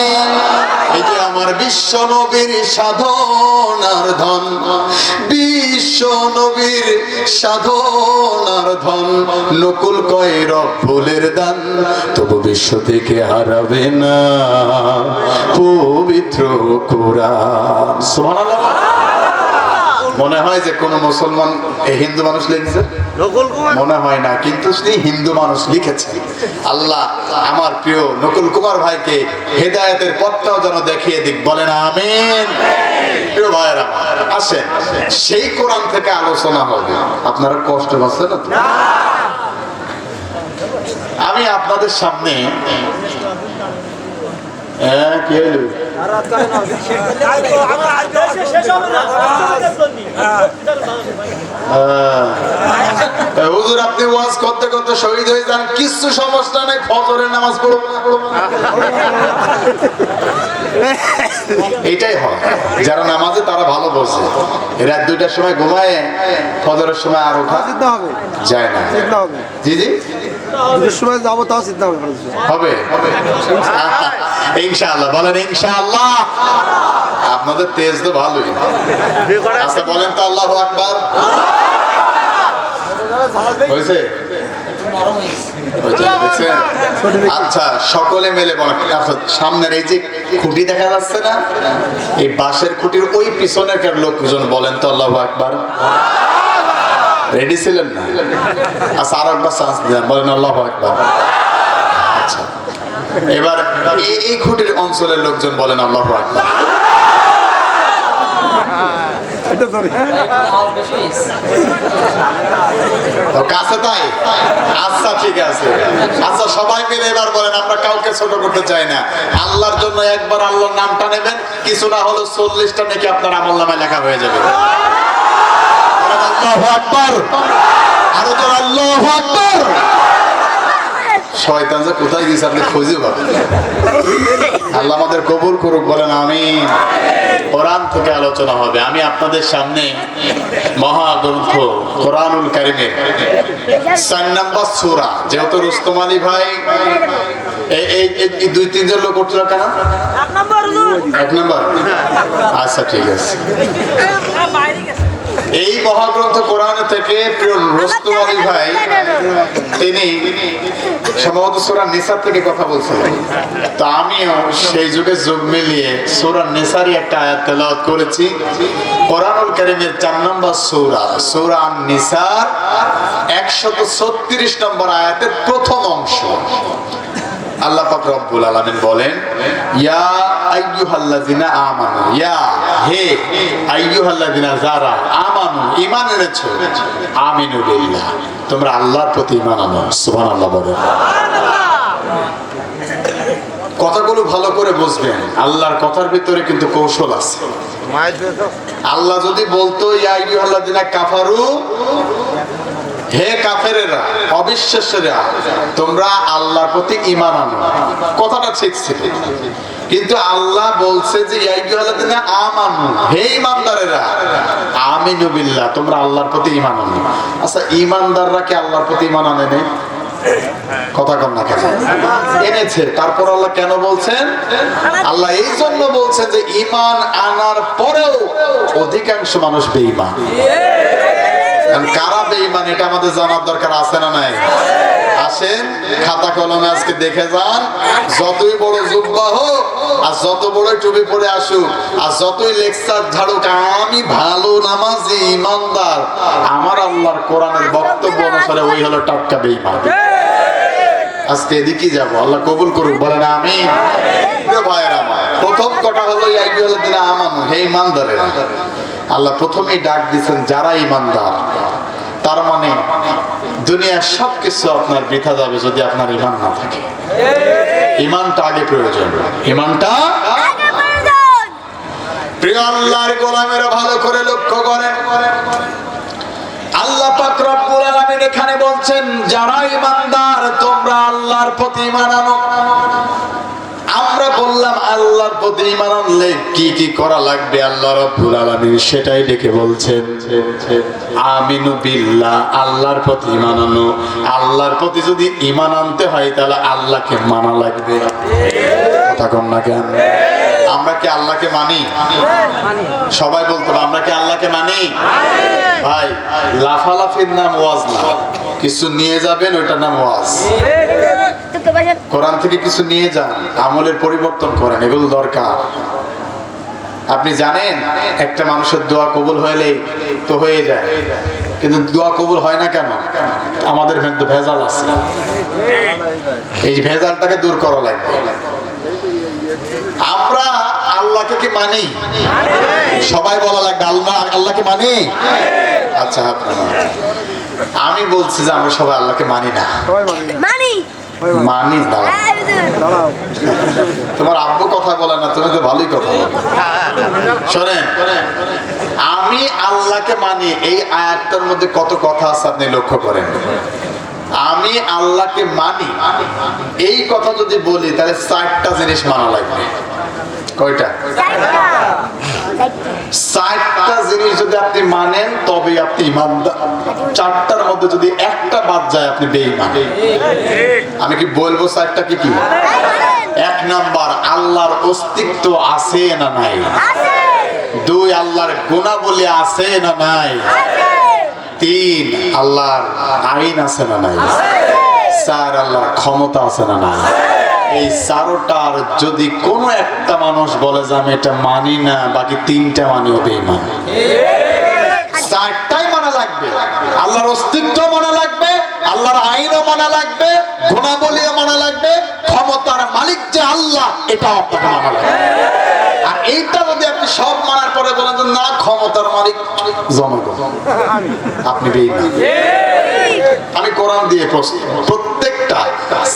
এই যে আমার বিশ্ব নবীর সাধনার ধন, বিশ্ব নবীর সাধনার ধন, নকুল কয় রব্বুলের দান, তবু বিশ্ব থেকে হারাবে না পবিত্র কোরআন। সুবহানাল্লাহ। মনে হয় যে কোন মুসলমান হিন্দু মানুষ লিখছে, মনে হয় না, কিন্তু হিন্দু মানুষ লিখেছে। আল্লাহ আমার প্রিয় নকুল কুমার ভাইকে হেদায়েতের পথটাও যেন দেখিয়ে দিক, বলেন আমিন। প্রিয় ভাইয়েরা আসেন, সেই কোরআন থেকে আলোচনা হবে। আপনারা কষ্ট পাচ্ছেন না তো? আমি আপনাদের সামনে কি হলো হুজুর আপনি ওয়াজ করতে করতে শহীদ হয়ে যান, কিছু সমস্যা নেই, ফজরের নামাজ পড়ব। এইটাই হয়, যারা নামাজে তারা ভালো বলছে, রাত 2টার সময় ঘুমায়, ফজরের সময় আর ওঠা যায় না। জি জি সময় যাবো, তাও চিন্তা হবে ইনশাআল্লাহ, বলেন ইনশাআল্লাহ। আপনাদের তেজ তো ভালোই। আচ্ছা বলেন তো আল্লাহু আকবার। হয়েছে? আচ্ছা সকলে মিলে বলেন। সামনের এই যে খুঁটি দেখা যাচ্ছে না, এই বাঁশের খুঁটির ওই পিছনের লোকজন বলেন তো আল্লাহু আকবার। রেডি ছিলেন না? আচ্ছা আর একবার চান্স দেন, বলেন আল্লাহু আকবার। আচ্ছা এবার এই খুঁটির অঞ্চলের লোকজন বলেন আল্লাহু আকবার। কাছে তাই? আচ্ছা ঠিক আছে। আচ্ছা সবাই মিলে এবার বলেন, আমরা কাউকে ছোট করতে চাই না, আল্লাহর জন্য একবার আল্লাহর নামটা নেবেন, কিছু না হলো 40টা নাকি আপনার আমল নামায় লেখা হয়ে যাবে। আল্লাহু আকবার, আরো জোরে আল্লাহু আকবার। শয়তান যে কোথায় গেছে আপনি খুঁজে পাবেন। আল্লাহ আমাদের কবুল করুক, বলেন আমিন। কোরআন থেকে আলোচনা হবে। আমি আপনাদের সামনে মহাগ্রন্থ কোরআনুল কারীমের 4 নম্বর সূরা, যেহেতু রুস্তম আলী ভাই এই 2-3 জন লোক উঠলো কেন? 1 নম্বর, আচ্ছা ঠিক আছে। এই মহাগ্রন্থ কোরআন থেকে প্রিয় রুস্তম আলী ভাই তিনি সম্ভবত সূরা নিসা থেকে কথা বলছিলেন। তো আমিও সেই যুগে যোগ মিলিয়ে সূরা নিসারই একটা আয়াত তেলাওয়াত করেছি। কোরআনুল কারীমের 4 নম্বর সূরা, সূরা নিসার 136 নম্বর আয়াতের প্রথম অংশ। আল্লাহ পাক রব্বুল আলামিন বলেন, ইয়া আইয়ুহাল্লাযিনা আমানু, ইয়া হে আইয়ুহাল্লাযিনা যারা আমানু ঈমান এনেছো, আমিনু বিল্লাহ, তোমরা আল্লাহর প্রতি ঈমান আনো। সুবহানাল্লাহ বলেন। কথাগুলো ভালো করে বুঝবেন, আল্লাহর কথার ভিতরে কিন্তু কৌশল আছে। আল্লাহ যদি বলতো ইয়া আইয়ুহাল্লাযিনা কাফারু, হে কাফেরেরা, অবিশ্বাসীরা, তোমরা আল্লাহর প্রতি ঈমান আনো, কথাটা ঠিক ছিল। কিন্তু আল্লাহ বলছে যে ইয়া আইয়ুহাল্লাযিনা আমানু, হে ঈমানদারেরা, আমিনু বিল্লাহ, তোমরা আল্লাহর প্রতি ঈমান আনো। আচ্ছা, ঈমানদাররা কি আল্লাহর প্রতি ঈমান আনে না? কথা কম না কেন? এনেছে। তারপর আল্লাহ কেন বলছেন? আল্লাহ এই জন্য বলছেন যে ঈমান আনার পরেও অধিকাংশ মানুষ বেঈমান। কারা বেঈমান এটা আমাদের জানার দরকার আছে না নাই? আসেন খাতা কলমে আজকে দেখে যান। যতই বড় জুব্বা হোক আর যত বড় টুপি পরে আসুক আর যতই লেকচার ঝাড়ুক, আমি ভালো নামাজি ইমানদার, আমার আল্লাহর কোরআনের বক্তব্য অনুসারে ওই হলো টাটকা বেঈমান। আজকে এদিকে যাব, আল্লাহ কবুল করুক, বলেন আমিন। ভাইয়েরা আমার, প্রথম কথা হলো ইয়া আইয়ুহাল্লাযিনা আমানু, হে ঈমানদারেরা। আল্লাহ প্রথমেই ডাক দিচ্ছেন যারা ঈমানদার। তার মানে দুনিয়ার সবকিছু আপনার বৃথা যাবে যদি আপনার ঈমান না থাকে। ঈমানটা আগে প্রয়োজন, ঈমানটা প্রিয় আল্লাহর গোলামেরা ভালো করে লক্ষ্য করেন। আল্লাহ পাক রব্বুল আলামিন এখানে বলছেন যারা ঈমানদার তোমরা আল্লাহর প্রতি ঈমান আনো। আমরা বললাম আল্লাহর প্রতি ঈমান আনলে কি কি করা লাগবে, আল্লাহ রাব্বুল আলামিন সেটাই ডেকে বলছেন আমিনু বিল্লাহ, আল্লাহর প্রতি ঈমান আনো। আল্লাহর প্রতি যদি ঈমান আনতে হয় তাহলে আল্লাহকে মানা লাগবে। কথা কম না কেন? আমরা কি আল্লাহকে মানি? সবাই বলতো আমরা কি আল্লাহকে মানি? ভাই, লাফালাফির নাম ওয়াজ না, কিছু নিয়ে যাবেন ওইটার নাম ওয়াজ। কোরআন থেকে কিছু নিয়ে যান, আমলের পরিবর্তন করেন, এগুলো দরকার। আপনি জানেন একটা মানুষের দোয়া কবুল হলেই তো হয়ে যায়, কিন্তু দোয়া কবুল হয় না কেন? আমাদের মধ্যে ভেজাল আছে। এই ভেজালটাকে দূর করা লাগবে। আমরা আল্লাহকে কি মানি? সবাই বলা লাগবে আল্লাহকে মানি। আচ্ছা, আমি বলছি যে আমরা সবাই আল্লাহকে মানি না। মানি দাঁড়াও, তোমার আব্বু কথা বলে না, তুমি তো ভালোই কথা বলো। শোনেন, আমি আল্লাহকে মানি, এই আয়াতটার মধ্যে কত কথা আছে আপনি লক্ষ্য করেন। আমি আল্লাহকে মানি এই কথা যদি বলি তাহলে 4টা জিনিস মানা লাগবে। কয়টা? 4টা জিনিস যদি আপনি মানেন তবে আপনি ঈমানদার। 4টার মধ্যে যদি একটা বাদ যায় আপনি বেঈমান। আমি কি বলবো 4টা কি কি? 1 নাম্বার, আল্লাহর অস্তিত্ব আছে না নাই? 2, আল্লাহর গুণাবলী আছে না নাই? 3, আল্লাহর আইন আছে না নাই? 4, আল্লাহর ক্ষমতা আছে না নাই? এই 4টার যদি কোনো একটা মানুষ বলে যে আমি এটা মানি না, বাকি 3টা মানিও বেঈমান। 4টাই মানা লাগবে। আল্লাহর অস্তিত্ব মানা লাগবে, আল্লাহর আইনও মানা লাগবে, গুণাবলীও মানা লাগবে, ক্ষমতার মালিক যে আল্লাহ এটাও আপনাকে মানা লাগবে। আর এইটা যদি আপনি সব মানার পরে বলেন যে না, ক্ষমতার মালিক জনগণ, আপনি বেঈমান। আমি কোরআন দিয়ে প্রত্যেকটা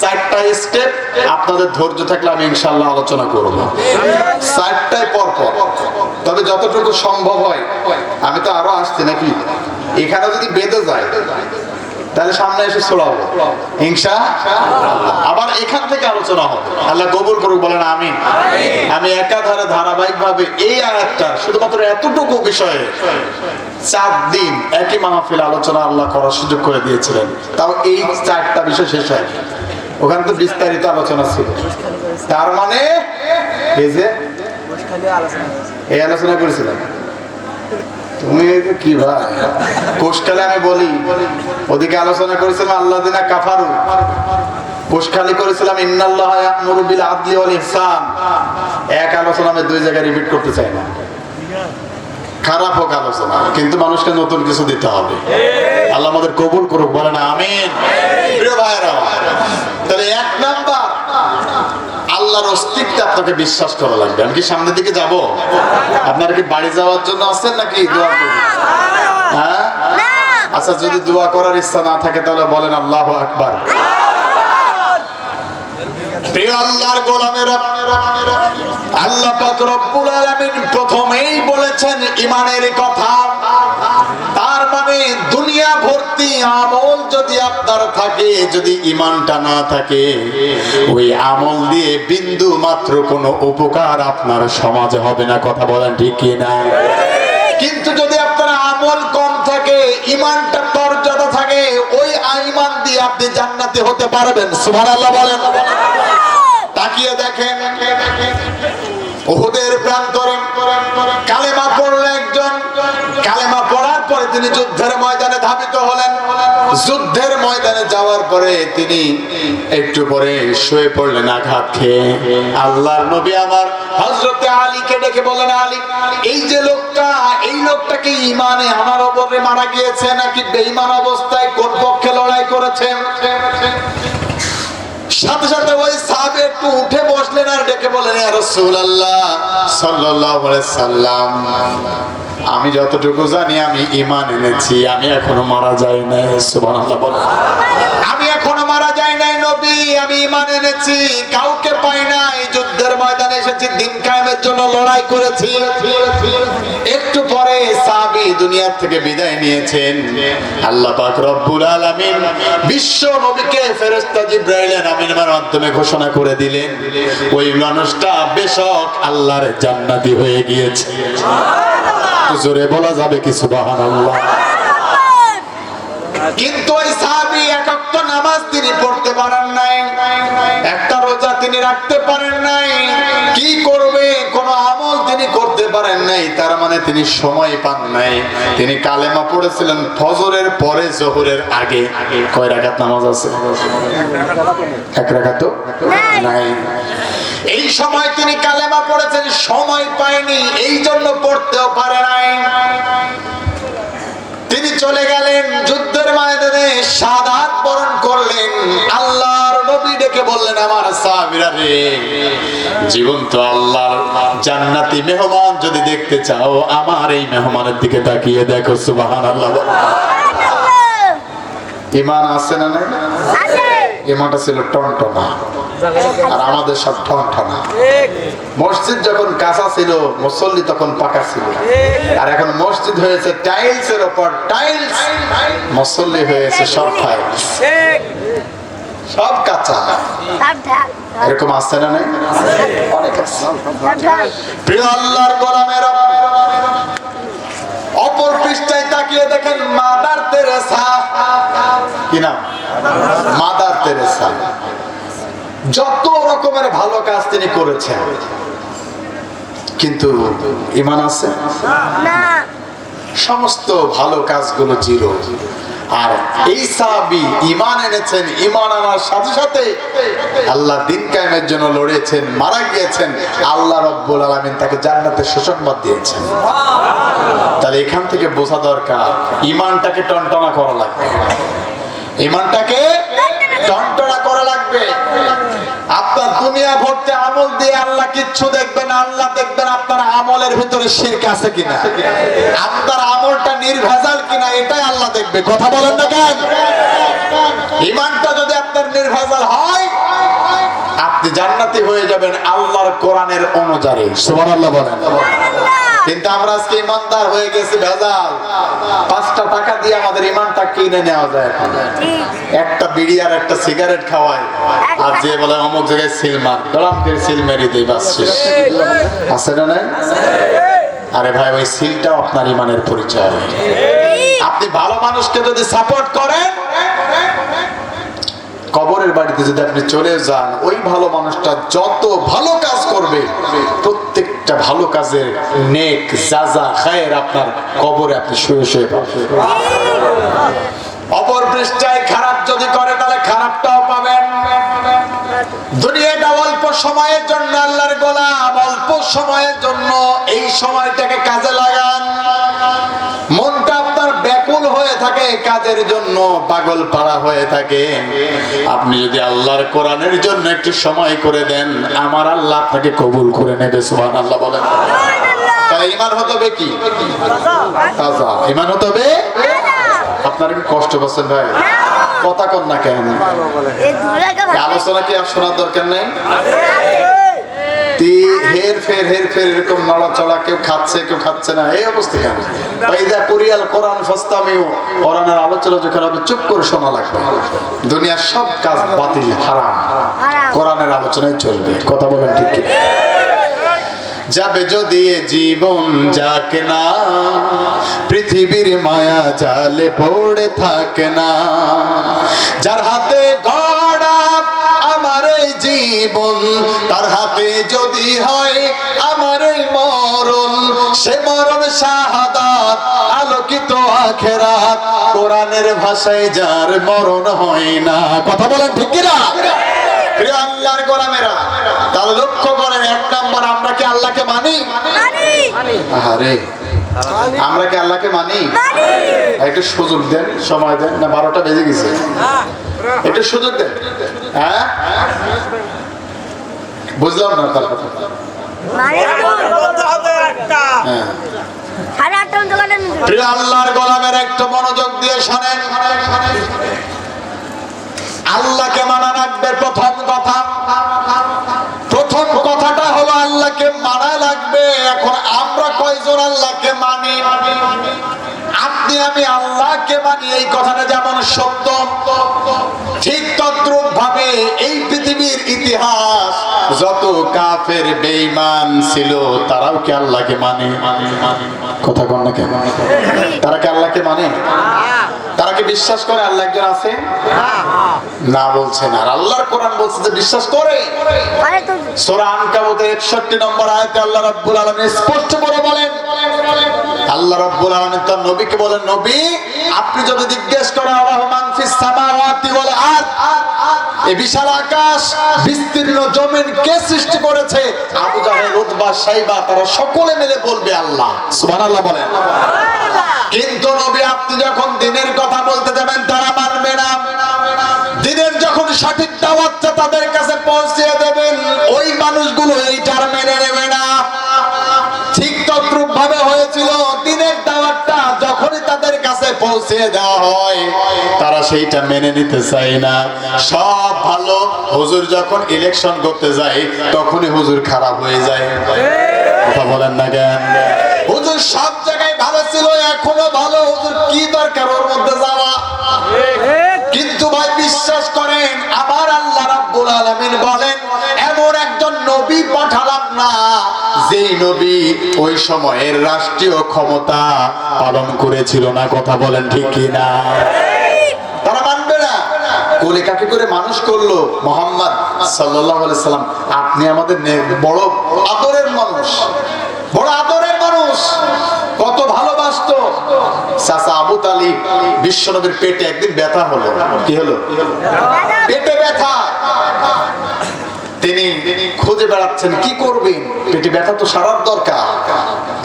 4টা স্টেপ আপনাদের ধৈর্য থাকলে আমি ইনশাআল্লাহ আলোচনা করব। 4টায় পর পর, তবে যতটুকু সম্ভব হয়। আমি তো আরো আসছি নাকি? এখানে যদি বেঁধে যায় তাহলে সামনে এসে ছড়াবো ইনশাআল্লাহ। আবার এখান থেকে আলোচনা হবে, আল্লাহ কবুল করুক, বলেন আমিন। আমি একাধারে ধারাবাহিক ভাবে এই আয়াতটা শুধুমাত্র এতটুকু বিষয়ে 4 দিন একই মাহফিল আলোচনা আল্লাহ করার সুযোগ করে দিয়েছিলেন, তাও এই 4টা বিষয় শেষ হয়। ওখানে তো বিস্তারিত আলোচনা ছিল। তার মানে এই যে এই আলোচনা করেছিলাম তুমি কি ভাই কোষকালে আমি বলি, ওদিকে আলোচনা করেছিলাম আল্লাহ দিনা কাফারু, কোষকালি করেছিলাম ইন্নাল্লাহা ইয়া'মুরু বিল আদলি ওয়াল ইহসান। এক আলোচনা আমি 2 জায়গায় রিপিট করতে চাই না, খারাপ হোক আলোচনা, কিন্তু মানুষকে নতুন কিছু দিতে হবে। আল্লাহ আমাদের কবুল করুক, বলেন আমিন। প্রিয় ভাইরা, তাহলে 1 নাম্বার আল্লাহর অস্তিত্বে আপনাকে বিশ্বাস করা লাগবে। আমি কি সামনের দিকে যাব? আপনারা কি বাড়ি যাওয়ার জন্য আছেন নাকি দোয়া করবেন? হ্যাঁ, আচ্ছা, যদি দোয়া করার ইচ্ছা না থাকে তাহলে বলেন আল্লাহু আকবার। প্রিয় আল্লাহর গোলামেরা, আল্লাহ পাক রব্বুল আলামিন প্রথমেই বলেছেন ঈমানের কথা। তার মানে দুনিয়া ভর্তি আমল যদি আপনার থাকে, যদি ঈমানটা না থাকে, ওই আমল দিয়ে বিন্দু মাত্র কোনো উপকার আপনার সমাজে হবে না। কথা বলেন ঠিক কি না? কিন্তু যদি আপনার আমল কম থাকে, ঈমানটা তরজাদা থাকে, ওই ঈমান দিয়ে আপনি জান্নাতে হতে পারবেন। সুবহানাল্লাহ বলেন। তাকিয়ে দেখেন উহুদের প্রান্তরে কালেমা পড়ল একজন, কালেমা পড়ার পরে তিনি যুদ্ধের ময়দানে ধাবিত হলেন। যুদ্ধের ময়দানে যাওয়ার পরে তিনি একটু পরে শুয়ে পড়লেন আঘাত খেয়ে। আল্লাহর নবী আমার হযরতে আলীকে ডেকে বলেন, আলী, এই যে লোকটা, এই লোকটা কি ঈমানে আমার উপরে মারা গিয়েছে নাকি বেঈমান অবস্থায় কোন পক্ষে লড়াই করেছে? সাথে সাথে ওই সাহাবী একটু উঠে বসলেন আর ডেকে বলেন, ইয়া রাসূলুল্লাহ সাল্লাল্লাহু আলাইহি সাল্লাম, আমি যতটুকু জানি আমি ঈমান এনেছি, আমি এখনো মারা যাই নাই। সুবহানাল্লাহ বলেন। আমি এখনো মারা যাই নাই নবী, আমি ঈমান এনেছি, কাউকে পাই নাই, যুদ্ধের ময়দানে এসেছি, দিন কায়েমের জন্য লড়াই করেছি। একটু পরে সাহাবী দুনিয়া থেকে বিদায় নিয়েছেন। আল্লাহ পাক রব্বুল আলামিন বিশ্ব নবীকে ফেরেশতা জিবরাইলের আমিনের মাধ্যমে ঘোষণা করে দিলেন, ওই মানুষটা বেশক আল্লাহর জান্নাতি হয়ে গিয়েছে। জোরে বলা যাবে কি সুবহানাল্লাহ? কিন্তু ওই সাহাবী এক ওয়াক্ত নামাজ তিনি পড়তে পারেন নাই, একটা রোজা তিনি রাখতে পারেন নাই, কি করবে কোনো আমল তিনি করতে পারেন নাই। তার মানে তিনি সময় পান নাই। তিনি কালেমা পড়েছিলেন ফজরের পরে জোহরের আগে। কয় রাকাত নামাজ আছে? 1 রাকাত নাই। এই সময় তিনি কালেমা পড়েছেন, সময় পায়নি, এই জন্য পড়তেও পারে নাই। তিনি চলে গেলেন যুদ্ধের ময়দানে, শাহাদাত বরণ করলেন। আল্লাহর নবী ডেকে বললেন, আমার সাহাবীরা রে, জীবন্ত আল্লাহর জান্নাতি মেহমান যদি দেখতে চাও, আমার এই মেহমানের দিকে তাকিয়ে দেখো। সুবহানাল্লাহ। ঈমান আছে না? নাই আছে। ঈমানটা ছিল টনটনা, আর আমাদের সব ঠনঠনা। মসজিদ যখন কাঁচা ছিল, মুসল্লি তখন পাকা ছিল, আর এখন মসজিদ হয়েছে টাইলসের উপর টাইলস, মুসল্লি হয়েছে সব টাইলস, সব কাঁচা। এরকম আছে না? নাই অনেক আছে। প্রিয় আল্লাহর গোলামেরা, অপর পৃষ্ঠায় তাকিয়ে দেখেন মাদার তেরেসা। কি নাম? Mother Teresa. যত রকমের ভালো কাজ তিনি করেছেন, কিন্তু ঈমান আছে না? সমস্ত ভালো কাজগুলো জিরো। আর এই সাহাবী ঈমান এনেছেন, ঈমান আনার সাথে সাথে আল্লাহ দিন কায়েমের জন্য লড়েছেন, মারা গিয়েছেন। আল্লাহ রাব্বুল আলামিন তাকে জান্নাতের সুসংবাদ দিয়েছেন। তাহলে এখান থেকে বোঝা দরকার, ঈমানটাকে টনটনা করা লাগবে, ঈমানটাকে টনটনা করা লাগবে। আপনার দুনিয়া ভর্তি আমল দিয়ে আল্লাহ কিচ্ছু দেখবেন না। আল্লাহ দেখবেন আপনার আমলের ভিতরে শিরক আছে কিনা, আপনার আমলটা নির্ভেজাল কিনা, এটাই আল্লাহ দেখবে। কথা বলেন না কেন? ঈমানটা যদি আপনার নির্ভেজাল হয়, আপনি জান্নাতি হয়ে যাবেন আল্লাহর কোরআনের অনুযায়ী। সুবহানাল্লাহ বলেন। কিন্তু আমরা আজকে ইমানদার হয়ে গেছি ভেজাল। 5টা টাকা দিয়ে আমাদের ইমানটা কিনে নেওয়া যায়। একটা বিড়ি আর একটা সিগারেট খাওয়ায়, আর যে বলে অমুক জায়গায় সিলমার গলামকে সিল মেরে দেই, বাস শেষ। আছে না নাই? আরে ভাই, ওই সিলটাও আপনার ইমানের পরিচয়। আপনি ভালো মানুষকে যদি সাপোর্ট করেন, কবরের বাড়িতে যদি আপনি চলে যান, ওই ভালো মানুষটা যত ভালো কাজ করবে, প্রত্যেকটা ভালো কাজের নেক জাযা খায়ের আপনার কবরে আপনি শুয়ে শুয়ে পাবেন। অপর পৃষ্ঠায় খারাপ যদি করে, তাহলে খারাপটাও পাবেন। দুনিয়াটা অল্প সময়ের জন্য, আল্লাহর গোলাম, অল্প সময়ের জন্য। এই সময়টাকে কাজে লাগান। মনটা আপনার ব্যাকুল হয়ে থাকে কাজের জন্য, পাগল পাড়া হয়ে থাকে। আপনি যদি আল্লাহর কোরআনের জন্য একটু সময় করে দেন, আমার আল্লাহ আপনাকে কবুল করে নেবে। সুবহানাল্লাহ বলেন। তাহলে ঈমান হতে হবে কি? তাজা ঈমান হতে হবে। আপনার কি কষ্ট পাচ্ছেন ভাই? কথা কন না কেন? আলোচনা কি আর শোনার দরকার নেই? হের ফের এরকম নড়াচড়া, কেউ খাচ্ছে কেউ খাচ্ছে না, এই অবস্থা কেন? কোরআন ফাস্তামিউ, কোরআনের আলোচনা যখন হবে চুপ করে শোনা লাগবে। দুনিয়ার সব কাজ বাতিল, হারাম, কোরআনের আলোচনায় চলবে। কথা বলেন ঠিক কি? যাবে যদি জীবন যাকে না, পৃথিবীর মায়া জালে পড়ে থাকে না। যার হাতে গড়া আমার এই জীবন, তার হাতে যদি হয় আমার এই মরণ, সে মরণ শাহাদাত, আলোকিত আখিরাত। কোরআনের ভাষায় যার মরণ হয় না। কথা বলেন ঠিক কি না? প্রিয় আল্লাহর গোলামেরা, তাহলে লক্ষ্য করেন, 1 নম্বর, আমরা কি আল্লাহকে মানি? আরে আমরা কি আল্লাহকে মানি? একটু সুযোগ দেন, সময় দেন। না 12টা বেজে গেছে, একটু সুযোগ দেন। হ্যাঁ, বুঝলাম না তার কথা। প্রিয় আল্লাহর গোলামের, একটু মনোযোগ দিয়ে শোনেন। আল্লাহকে মানা লাগবে। প্রথম কথাটা হলো আল্লাহকে মানা লাগবে। এখন আমরা কয়জন আল্লাহকে মানি? আপনি আমি আল্লাহকে মানি, এই কথাটা যেমন সত্য, ঠিক তদ্রূপ ভাবে এই পৃথিবীর ইতিহাস যত কাফের বেঈমান ছিল, তারাও কি আল্লাহকে মানে? কথা কন না কেন? তারা কি আল্লাহকে মানে? তারা কি বিশ্বাস করে আল্লাহ একজন আছে? না বলছেন। আর আল্লাহর কোরআন বলছে যে বিশ্বাস করে। সূরা আনকাবুতের 61 নম্বর আয়াতে আল্লাহ রাব্বুল আলামিন স্পষ্ট করে বলেন, আল্লাহ রাব্বুল আলামিন তার নবীকে বলেন, নবী আপনি যদি জিজ্ঞেস করেন আল্লাহু মান ফিস সামাওয়াতি ওয়াল আরদ, এই বিশাল আকাশ বিস্তীর্ণ জমিন কে সৃষ্টি করেছে, আবু জাহেল, উতবা, শাইবা তারা সকলে মিলে বলবে আল্লাহ। সুবহানাল্লাহ বলেন। কিন্তু নবী আপনি যখন দ্বীনের কথা বলতে যাবেন, তারা মানবে না। দ্বীনের যখন সঠিক দাওয়াতটা তাদের কাছে পৌঁছে দেবেন, ওই মানুষগুলো এইটার মেনে নেবে না। ঠিক তদ্রূপ ভাবে হয়েছিল, দ্বীনের দাওয়াতটা যখনই তাদের কাছে পৌঁছে দেওয়া হয়, তারা সেইটা মেনে নিতে চায় না। সব ভালো, হুজুর যখন ইলেকশন করতে যায়, তখনই হুজুর খারাপ হয়ে যায়। কথা বলেন না কেন? হুজুর সব জায়গায় ভালো ছিল, এখনো ভালো, হুজুর কি দরকার ওর মধ্যে যাওয়া? কিন্তু ভাই বিশ্বাস করেন, আমার আল্লাহ রাব্বুল আলামিন বলেন, এমন একজন নবী পাঠালাম না যেই নবী ওই সময়ের রাষ্ট্রীয় ক্ষমতা পালন করেছিল না। কথা বলেন ঠিক কি না? তারা মানবে না। কোলে কাকে করে মানুষ করলো মুহাম্মদ সাল্লাল্লাহু আলাইহি সাল্লাম। আপনি আমাদের বড় আদরের মানুষ, বড় আদরের মানুষ, কত ভালোবাসতো। চাচা আবু তালিব, বিশ্বনবীর পেটে একদিন ব্যথা হলো। কি হলো? পেটে ব্যথা। তিনি খুঁজে বেড়াচ্ছেন কি করবেন, পেটে ব্যথা তো সারার দরকার,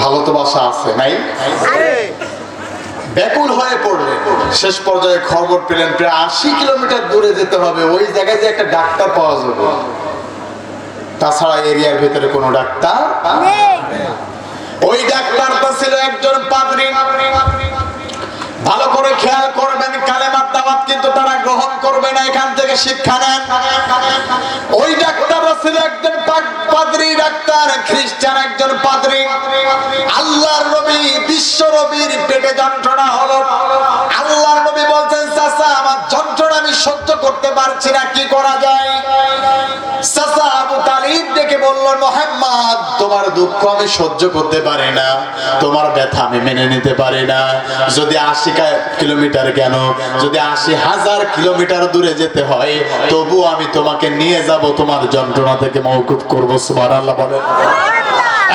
ভালো তো বাসা আছে নাই? ব্যাকুল হয়ে পড়লেন। শেষ পর্যায়ে খবর পেলেন প্রায় 80 কিলোমিটার দূরে যেতে হবে, ওই জায়গায় যে একটা ডাক্তার পাওয়া যাবে। তাছাড়া এরিয়ার ভেতরে কোনো ডাক্তার নেই। ওই ডাক্তারটা ছিল একজন পাদ্রী। ভালো করে খেয়াল করবেন, কালেমার দাওয়াত কিন্তু তারা গ্রহণ করবে করবে না, এখান থেকে শিক্ষা নেন। ওই ডাক্তার ছিল একজন পাদ্রী ডাক্তার, খ্রিস্টান একজন পাদ্রী। আল্লাহর নবী বিশ্ব নবীর পেটে যন্ত্রণা হলো। আল্লাহর নবী বলছেন, চাচা আমার যন্ত্রণা আমি সহ্য করতে পারছি না, কি করা যায়? চাচা আবু তালিব ডেকে বলল, মুহাম্মদ তোমার দুঃখ আমি সহ্য করতে পারি না, তোমার ব্যথা আমি মেনে নিতে পারি না। যদি 80 কিলোমিটার কেন, যদি 80,000 কিলোমিটার দূরে যেতে হয়, তবু আমি তোমাকে নিয়ে যাব, তোমার যন্ত্রণা থেকে মওকুফ করব। সুবহানাল্লাহ বলেন।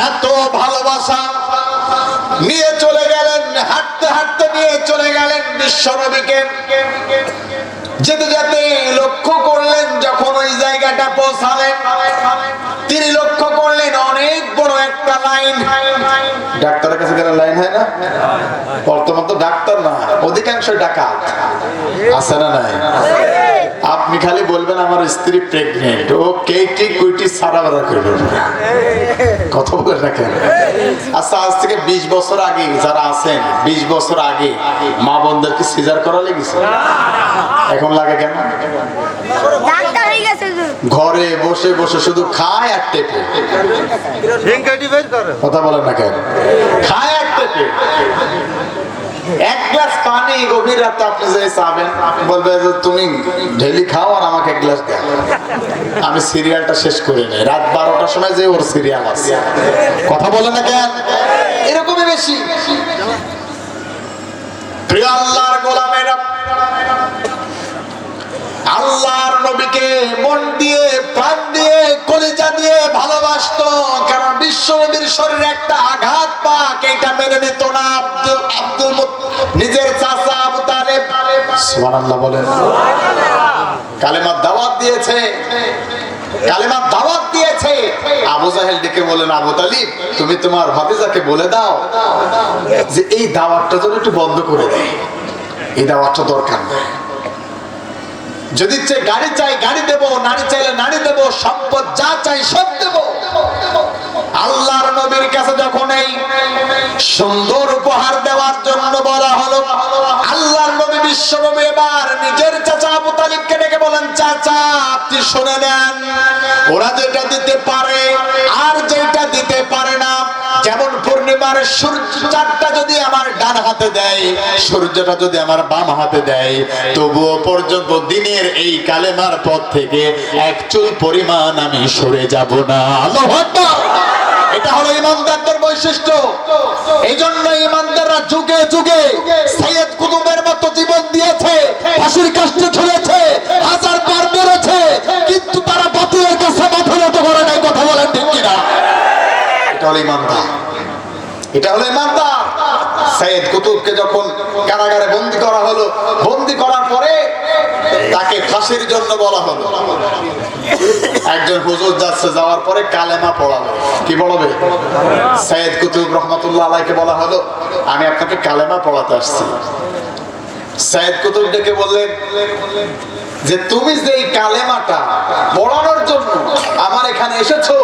এত ভালোবাসা নিয়ে চলে গেলেন, হাঁটতে হাঁটতে নিয়ে চলে গেলেন বিশ্বনবীকে। যেতে যেতে লক্ষ্য করলেন, যখন ওই জায়গাটা পৌঁছালেন, তিনি লক্ষ্য করলেন অনেক বড় একটা লাইন। ডাক্তারের কাছে গেলে লাইন হয় না? বর্তমান তো ডাক্তার না, অধিকাংশ ডাকাত আছে না নাই? আপনি খালি বলবেন আমার স্ত্রী প্রেগনেন্ট, ও কেটি কুইটি সারা বারা করবে, কথা বলেন না কেন? আচ্ছা, আজ থেকে 20 বছর আগে যারা আছেন, 20 বছর আগে মা বোনদেরকে সিজার করা লেগেছে, এখন লাগে কেন? ঘরে বসে বসে শুধু খায় আর টেপে, কথা বলেন না কেন? খায় আর টেপে। এক গ্লাস পানি গভীর রাতে আপনি যে চাবেন, বলবে যে তুমি ঢেলি খাও আর আমাকে এক গ্লাস দাও, আমি সিরিয়ালটা শেষ করে নেই। রাত 12টার সময় যে ওর সিরিয়াল আছে, কথা বলে না কেন? এরকমই বেশি। প্রিয় আল্লাহর গোলামেরা, আল্লাহর নবীকে মন দিয়ে, প্রাণ দিয়ে, কলিজা দিয়ে ভালোবাসতো। কারণ বিশ্ব নবীর শরীরে একটা আঘাত পাক এটা মেনে নিত না নিজের চাচা আবু তালেব। সুবহানাল্লাহ বলেন। কালেমার দাওয়াত দিয়েছে, কালেমার দাওয়াত দিয়েছে। আবু জাহেল ডেকে বলেন, আবু তালিব তুমি তোমার ভাতিজাকে বলে দাও যে এই দাওয়াতটা যেন একটু বন্ধ করে দেয়, এই দাওয়াতটা দরকার নেই। যদি গাড়ি চাই গাড়ি দেব, নারী চাইলে নারী দেব, সম্পদ যা চাই সব দেব। আল্লাহর নবীর কাছে যখন এই সুন্দর উপহার দেওয়ার জন্য বলা হলো, আল্লাহর নবী বিশ্ব নবী এবার নিজের চাচা আবু তালিবকে ডেকে বলেন, চাচা আপনি শুনে নেন, ওরা যেটা দিতে পারে আর যেটা দিতে পারে না, যেমন পূর্ণিমার সূর্য চাঁদটা যদি আমার ডান হাতে দেয়, সূর্যটা যদি আমার বাম হাতে দেয়, তবুও পর্যন্ত দিনের এই কালেমার পথ থেকে এক চুল পরিমাণ আমি সরে যাব না। আল্লাহু আকবার। এটা হলো ইমানদারদের বৈশিষ্ট্য। এই জন্য ইমানদাররা যুগে যুগে সৈয়দ কুতুবের মতো জীবন দিয়েছে, ফাঁসির কাষ্টে ঝুলেছে, হাজার বার মেরেছে, কিন্তু তারা বাতিলের কাছে মাথা নত করে নাই। কথা বলেন ঠিক কিনা? এটা হলো ইমানদার, এটা হলো ইমানদার। সৈয়দ কুতুবকে যখন কারাগারে বন্দী করা হলো, বন্দী করার পরে তাকে ফাঁসির জন্য বলা হলো। একজন হুজুর যাচ্ছে, যাওয়ার পরে কালেমা পড়াবে। কি পড়াবে? সৈয়দ কুতুব রহমাতুল্লাহ আলাইহিকে বলা হলো, আমি আপনাকে কালেমা পড়াতে আসছি। সৈয়দ কুতুব ডেকে বললেন যে তুমি যে এই কালেমাটা পড়ানোর জন্য আমার এখানে এসেছো,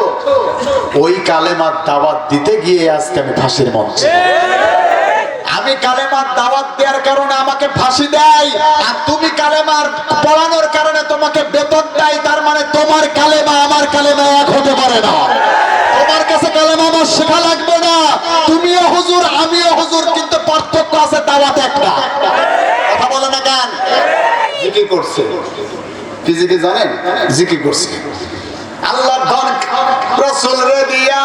ওই কালেমার দাওয়াত দিতে গিয়ে আজকে আমি ফাঁসির মঞ্চে। আমি কালেমার দাওয়াত দেওয়ার কারণে আমাকে ফাঁসি দেয়, আর তুমি কালেমার পড়ানোর কারণে তোমাকে বেতন দেয়। তার মানে তোমার কালেমা আমার কালেমা এক হতে পারে না। তোমার কাছে কালেমা আমার শেখা লাগবে না। তুমিও হুজুর, আমিও হুজুর, কিন্তু পার্থক্য আছে, দাওয়াত একটা। কথা বলে না কেন? জিকির করছে, কি জিকির জানেন? জিকির করছে আল্লাহর ধন রাসূল রে দিয়া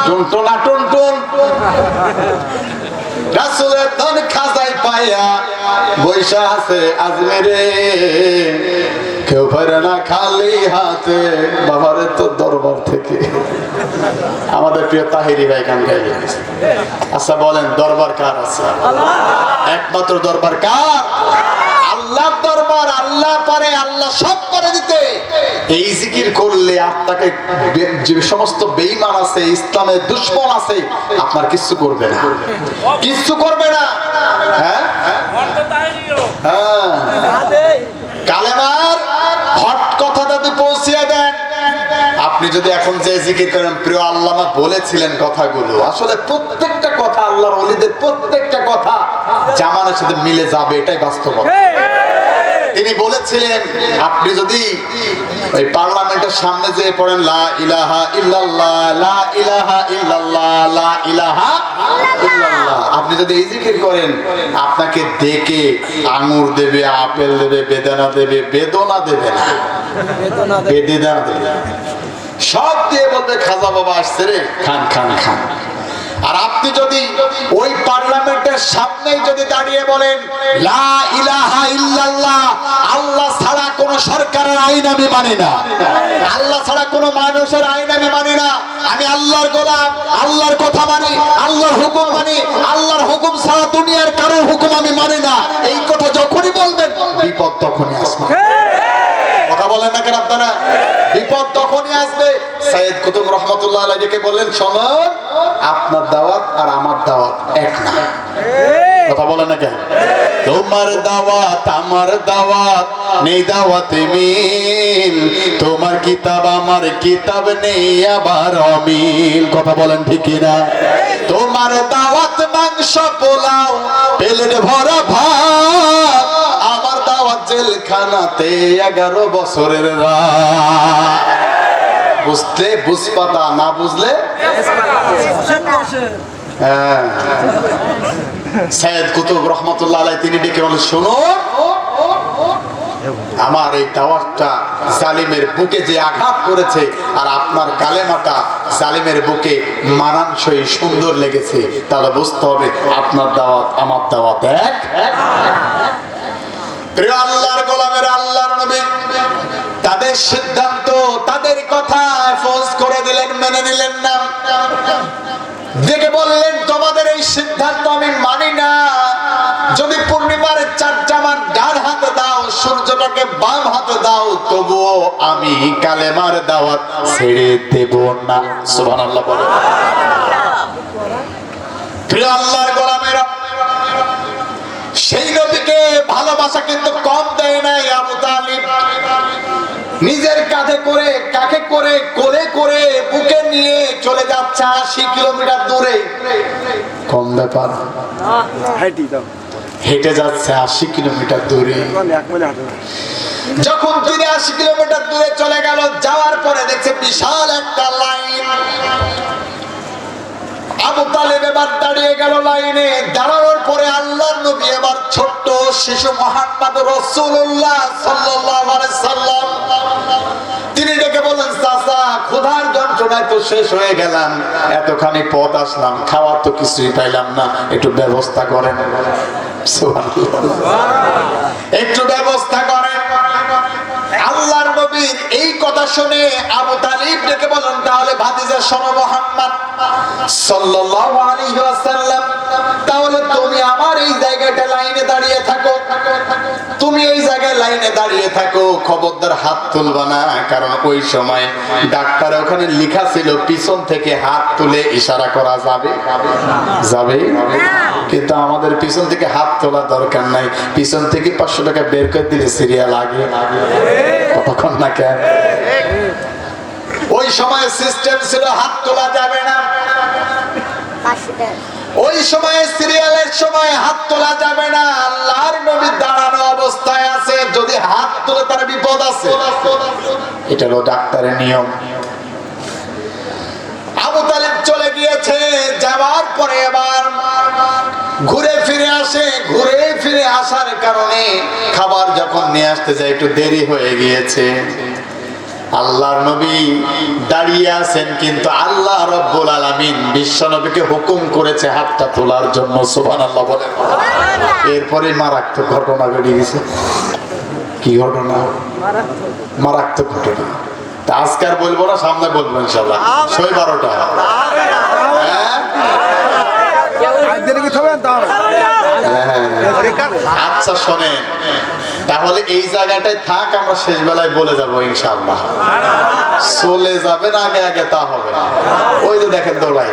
টুনটুনা টুনটুন, রাসূলের ধন খাজাই পায়া বৈশা আছে আজমেরে, কেউ পারে না খালি হাতে। বাবারে তো দরবার থেকে আমাদের প্রিয় তাহিরি ভাই গান গাইবে। আচ্ছা বলেন, দরবার কার আছে? একমাত্র দরবার কার? আল্লাহর দরবার। আল্লাহ পারে, আল্লাহ সব করে দিতে। এই জিকির করলে আপনাকে যে সমস্ত বেঈমান আছে, ইসলামের দুশমন আছে, আপনার কিচ্ছু করবে না, কিচ্ছু করবে না। হ্যাঁ হ্যাঁ, কালেমার হট কথাটা যদি পৌঁছিয়ে দেন। আপনি যদি এখন যে জিকির করেন, প্রিয় আল্লামা বলেছিলেন কথাগুলো, আসলে প্রত্যেকটা কথা আল্লাহর ওলিদের প্রত্যেকটা কথা জামানের সাথে মিলে যাবে, এটাই বাস্তবতা। তিনি বলেছিলেন আপনি যদি ওই পার্লামেন্টের সামনে যে পড়েন লা ইলাহা ইল্লাল্লাহ লা ইলাহা ইল্লাল্লাহ লা ইলাহা ইল্লাল্লাহ, আপনি যদি এই জিকির করেন আপনাকে দেখে আঙ্গুর দেবে, আপেল দেবে, বেদানা দেবে, বেদনা দেবে না, বেদেনা দেবে, সব দিয়ে বলবে খাজা বাবা আসছে রে, খান খান খান। আর আপনি যদি ওই পার্লামেন্টের সামনেই যদি দাঁড়িয়ে বলেন লা ইলাহা ইল্লাল্লাহ, আল্লাহ ছাড়া কোন সরকারের আইন আমি মানি না, আল্লাহ ছাড়া কোন মানুষের আইন আমি মানি না, আমি আল্লাহর গোলাম, আল্লাহর কথা মানি, আল্লাহর হুকুম মানি, আল্লাহর হুকুম ছাড়া দুনিয়ার কারো হুকুম আমি মানি না, এই কথা যখনই বলবেন বিপদ তখনই আসবে। কথা বলেন না কেন আপনারা? বিপদ তখনই আসবে। সৈয়দ কুতুব রহমতুল্লাহ আলাইহিকে বললেন শুনুন, আপনার দাওয়াত আর আমার দাওয়াত এক না। কথা বলেন না কেন? তোমার দাওয়াত আমার দাওয়াত নেই দাওয়াতে মিল, তোমার কিতাব আমার কিতাব নেই আবার অমিল। কথা বলেন ঠিক কি না? তোমার দাওয়াত মাংস পোলাও প্লেট ভরা ভাত, আমার দাওয়াত জেলখানাতে 11 বছরের রাত। বুঝতে বুঝপাতা, না বুঝলে হ্যাঁ। সৈয়দ কুতুব রহমতুল্লাহ আলাইহি তিনি ডেকে বলেন শোনো, আমার এই দাওয়াতটা জালিমের বুকে যে আঘাত করেছে আর আপনার কালেমাটা জালিমের বুকে মানানসই সুন্দর লেগেছে, তাহলে বুঝতে হবে আপনার দাওয়াত আমার দাওয়াত এক। প্রিয় আল্লাহর গোলামের, আল্লাহর নবী তাদের সিদ্ধান্ত, তাদের কথা ফোর্স করে দিলেন, মেনে নিলেন না। দেখে বললেন তোমাদের এই সিদ্ধান্ত আমি মানি না, যদি পূর্ণিমার চাঁদটা আমার ডান হাতে দাও, সূর্যটাকে বাম হাতে দাও, তবুও আমি কালেমার দাওয়াত ছেড়ে দেব না। সুবহানাল্লাহ বলো। প্রিয় আল্লাহর গোলামেরা, সেই নবীকে ভালোবাসা কিন্তু কম দেয় নাই আবু তালিব। নিজের কাঁধে করে, কাকে করে, কোলে করে, বুকে নিয়ে চলে যাচ্ছে 80 কিলোমিটার দূরে। কম ব্যাপার? হেঁটে যাচ্ছে 80 কিলোমিটার দূরে। যখন তিনি 80 কিলোমিটার দূরে চলে গেল, যাওয়ার পরে দেখছে বিশাল একটা লাইন। আবু তালেব এবার দাঁড়িয়ে গেল লাইনে। দাঁড়ানোর পরে আল্লাহর নবী এবার ছোট্ট শিশু মুহাম্মদ রাসূলুল্লাহ সাল্লাল্লাহু আলাইহি সাল্লাম তিনি ডেকে বলেন চাচা, ক্ষুধার যন্ত্রণায় তো শেষ হয়ে গেলাম, এতখানি পথ আসলাম, খাওয়ার তো কিছুই পাইলাম না, একটু ব্যবস্থা করেন। একটু ব্যবস্থা করেন। আল্লাহর নবীর এই কথা শুনে আবু তালিব ডেকে বলেন তাহলে ভাতিজা শোনো মুহাম্মদ সাল্লাল্লাহু আলাইহি ওয়াসাল্লাম, তাহলে তুমি আমার এই জায়গাটা লাইনে দাঁড়িয়ে থাকো, তুমি এই জায়গায় লাইনে দাঁড়িয়ে থাকো, খবরদার হাত তুলবা না, কারণ ওই সময় ডাক্তার ওখানে লেখা ছিল পিছন থেকে হাত তুলে ইশারা করা যাবে যাবে, কিন্তু আমাদের পিছন থেকে হাত তোলা দরকার নাই, পিছন থেকে 500 টাকা বের করে দিলে সিরিয়াল আগে কতক্ষণ না কেন। ওই সময় সিস্টেম ছিল হাত তোলা যাবে না, ওই সময় সিরিয়ালের সময় হাত তোলা যাবে না। আল্লাহর নবী দাঁড়ানো অবস্থায় আছে, যদি হাত তোলে তার বিপদ আছে, এটা হলো ডাক্তারের নিয়ম। আবু তালিব চলে গিয়েছে, যাওয়ার পরে এবার ঘুরে ফিরে আসে, ঘুরে ফিরে আসার কারণে খাবার যখন নিয়ে আসতে যায় একটু দেরি হয়ে গিয়েছে। আল্লাহর নবী দাঁড়িয়ে আছেন, কিন্তু আল্লাহ রাব্বুল আলামিন বিশ্ব নবীকে হুকুম করেছে হাতটা তোলার জন্য। সুবহানাল্লাহ বলেন। এরপরে মারাত্মক ঘটনা ঘটে গেছে। কি ঘটনা? মারাত্মক ঘটনা। তা আজকে আর বলবো না, সামনে বলবো ইনশাআল্লাহ। 12:30 আচ্ছা শোনেন, তাহলে এই জায়গাটায় থাক, আমরা শেষ বেলায় বলে যাবো ইনশাআল্লাহ। চলে যাবেন আগে আগে তা হবে না। ওই যে দেখেন দৌড়াই,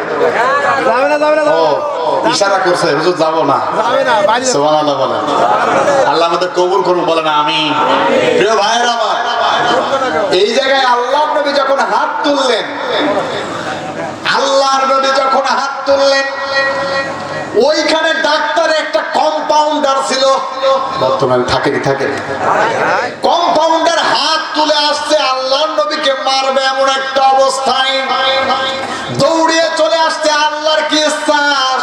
ও ইশারা করছে হুজুর যাবো না। সুবহানাল্লাহ বলেন। আল্লাহ আমাদের কবুল করুন, বলেন আমিন। প্রিয় ভাইয়েরা আমার, এই জায়গায় আল্লাহর নবী যখন হাত তুললেন, আল্লাহর নবী যখন হাত তুললেন, ওইখানে ডাক্তার একটা কম্পাউন্ডার ছিল। বর্তমানে থাকে কি থাকে না? কম্পাউন্ডার হাত তুলে আসছে আল্লাহর নবীকে মারবে এমন একটা অবস্থায়, দৌড়িয়ে চলে আসছে আল্লাহর কি ইচ্ছাস,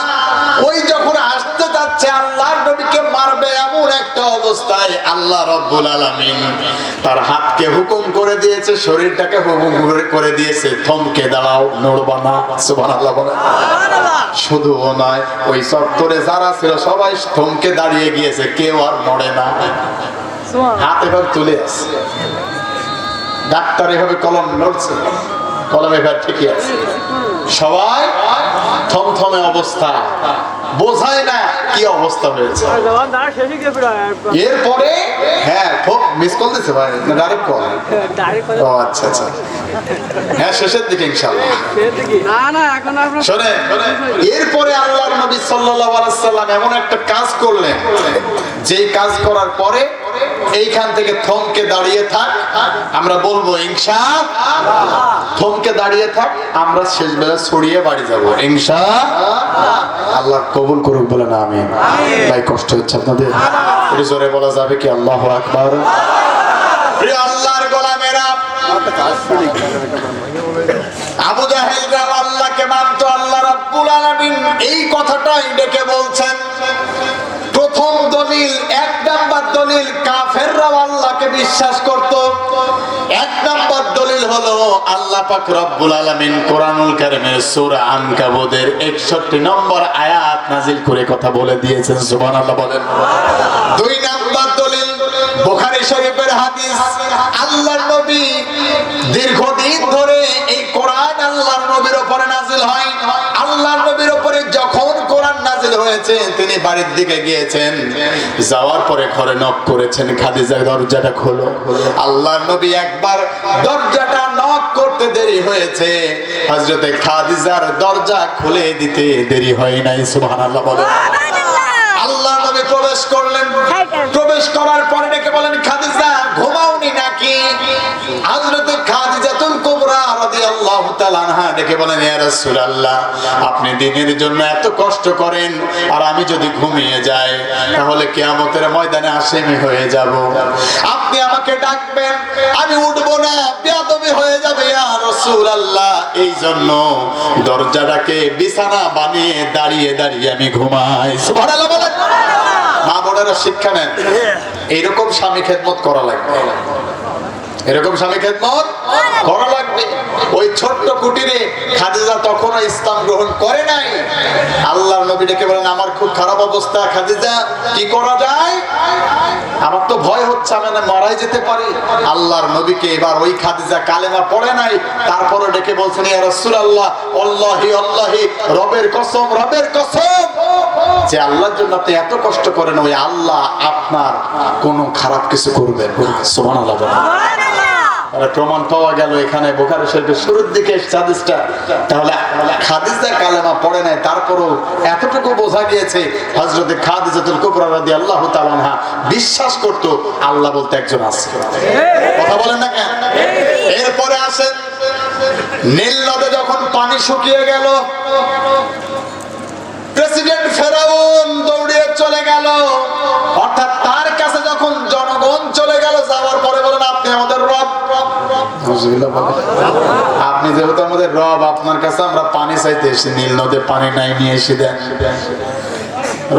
ওই যখন আসতে যাচ্ছে আল্লাহর নবীকে মারবে এমন একটা অবস্থায় আল্লাহ রাব্বুল আলামিন তার হাতকে হুকুম করে দিয়েছে, শরীরটাকে হুকুম করে দিয়েছে, থমকে দাঁড়াও, নড়বা না। সুবহানাল্লাহ বলে। শুধু ও নয়, ওই চত্বরে যারা ছিল সবাই থমকে দাঁড়িয়ে গিয়েছে, কেউ আর নড়ে না, হাত এভাবে তুলে আছে। ডাক্তার এভাবে কলম নড়ছে, কলম এভাবে ঠিকই আছে, সবাই থমথমে অবস্থা, বোঝায় না কি অবস্থা হয়েছে। এরপরে হ্যাঁ খুব মিস কল দিছে ভাই, না ডাইরেক্ট কল? ও আচ্ছা আচ্ছা, হ্যাঁ শেষের দিকে ইনশাআল্লাহ। শোনে, এরপরে আল্লাহর নবী সাল্লাল্লাহু আলাইহি ওয়াসাল্লাম এমন একটা কাজ করলেন, যেই কাজ করার পরে এইখান থেকে থমকে দাঁড়িয়ে থাক, আমরা বলবো ইনশাআল্লাহ, থমকে দাঁড়িয়ে থাক, আমরা শেষ বেলা ছড়িয়ে বাড়ি যাবো ইনশাআল্লাহ। আল্লাহ কবুল করুক বলে না আমি ভাই, কষ্ট হচ্ছে আপনাদের, একটু জোরে বলা যাবে কি আল্লাহু আকবার? প্রিয় আল্লাহর গোলামেরা, আবু জাহেলরা আল্লাহকে মানতো, আল্লাহ রাব্বুল আলামিন এই কথাটাই ডেকে বলছেন। প্রথম দলিল, এক নাম্বার দলিল, কাফেররা আল্লাহকে বিশ্বাস করত। এক নাম্বার দলিল হলো আল্লাহ পাক রব্বুল আলামিন কোরআনুল কারীমের সূরা আনকাবুতের 61 নম্বর আয়াত নাযিল করে কথা বলে দিয়েছেন, সুবহানাল্লাহ বলেন। দুই নাম্বার দলিল বুখারী শরীফের হাদিস, আল্লাহর নবী দীর্ঘদিন ধরে এই কোরআন আল্লাহর নবীর উপরে নাযিল হয়। আল্লাহর নবীর উপরে যখন কোরআন নাযিল হয়েছে তিনি বাড়ির দিকে গিয়েছেন, যাওয়ার পরে ঘরে নক করেছেন, খাদিজা দরজাটা খোলো। আল্লাহর নবী একবার দরজাটা নক করতে দেরি হয়েছে, হযরতে খাদিজার দরজা খুলে দিতে দেরি হয় নাই, সুবহানাল্লাহ বলেন। আল্লাহর নবী প্রবেশ করলেন, প্রবেশ করার পরে ডেকে বলেন, খাদিজা ঘুমাওনি নাকি? হযরতে খাদিজাতুল কুবরা রাদিয়াল্লাহু তাআলা আনহা ডেকে বলেন, ইয়া রাসূলুল্লাহ, আপনি দিনের জন্য এত কষ্ট করেন, আর আমি যদি ঘুমিয়ে যাই তাহলে কিয়ামতের ময়দানে আসামি হয়ে যাব। আপনি আমাকে ডাকবেন, আমি উঠবো না, বেয়াদবি হয়ে যাবে ইয়া রাসূলুল্লাহ, এই জন্য দরজাটাকে বিছানা বানিয়ে দাঁড়িয়ে দাঁড়িয়ে আমি ঘুমাই। সুবহানাল্লাহ বলেন। মা বোনেরা শিক্ষা নেন, এইরকম স্বামী খেদমত করা লাগবে, এরকম স্বামী খেদমত করা লাগবে। ওই ছোট্ট কুটিরে খাদিজা তখনও ইসলাম গ্রহণ করে নাই। আল্লাহর নবী ডেকে বলেন, আমার খুব খারাপ অবস্থা খাদিজা, কি করা যায়? আমার তো ভয় হচ্ছে, আমি না মারাই যেতে পারি। আল্লাহর নবীকে এবার ওই খাদিজা কালেমা পড়ে নাই, তারপরে ডেকে বলছেন, ইয়া রাসূলুল্লাহ, আল্লাহি আল্লাহি, রবের কসম, রবের কসম, যে আল্লাহর জন্য আপনি এত কষ্ট করেন, ওই আল্লাহ আপনার কোনো খারাপ কিছু করবেন না। সুবহানাল্লাহ বলেন। প্রমাণ পাওয়া গেল এখানে বুখারী শরীফের শুরুর দিকে হাদিসটা। তাহলে খাদিজা কালেমা পড়ে নাই, তারপরও এতটুকু বোঝা গিয়েছে হযরতে খাদিজাতুল কুবরা রাদিয়াল্লাহু তাআলা আনহা বিশ্বাস করত আল্লাহ বলতে একজন আছে। কথা বলেন না কেন? এরপরে আসেন, নীল নদে যখন পানি শুকিয়ে গেল, প্রেসিডেন্ট ফেরাউন দৌড়িয়ে চলে গেল, অর্থাৎ তার কাছে যখন জনগণ চলে গেল, যাওয়ার পরে বলেন, আপনি আমাদের রব। আপনি যেহেতু আমাদের রব, আপনার কাছে আমরা পানি চাইতে এসেছি, নীল নদে পানি নাই, নিয়ে এসে দেন।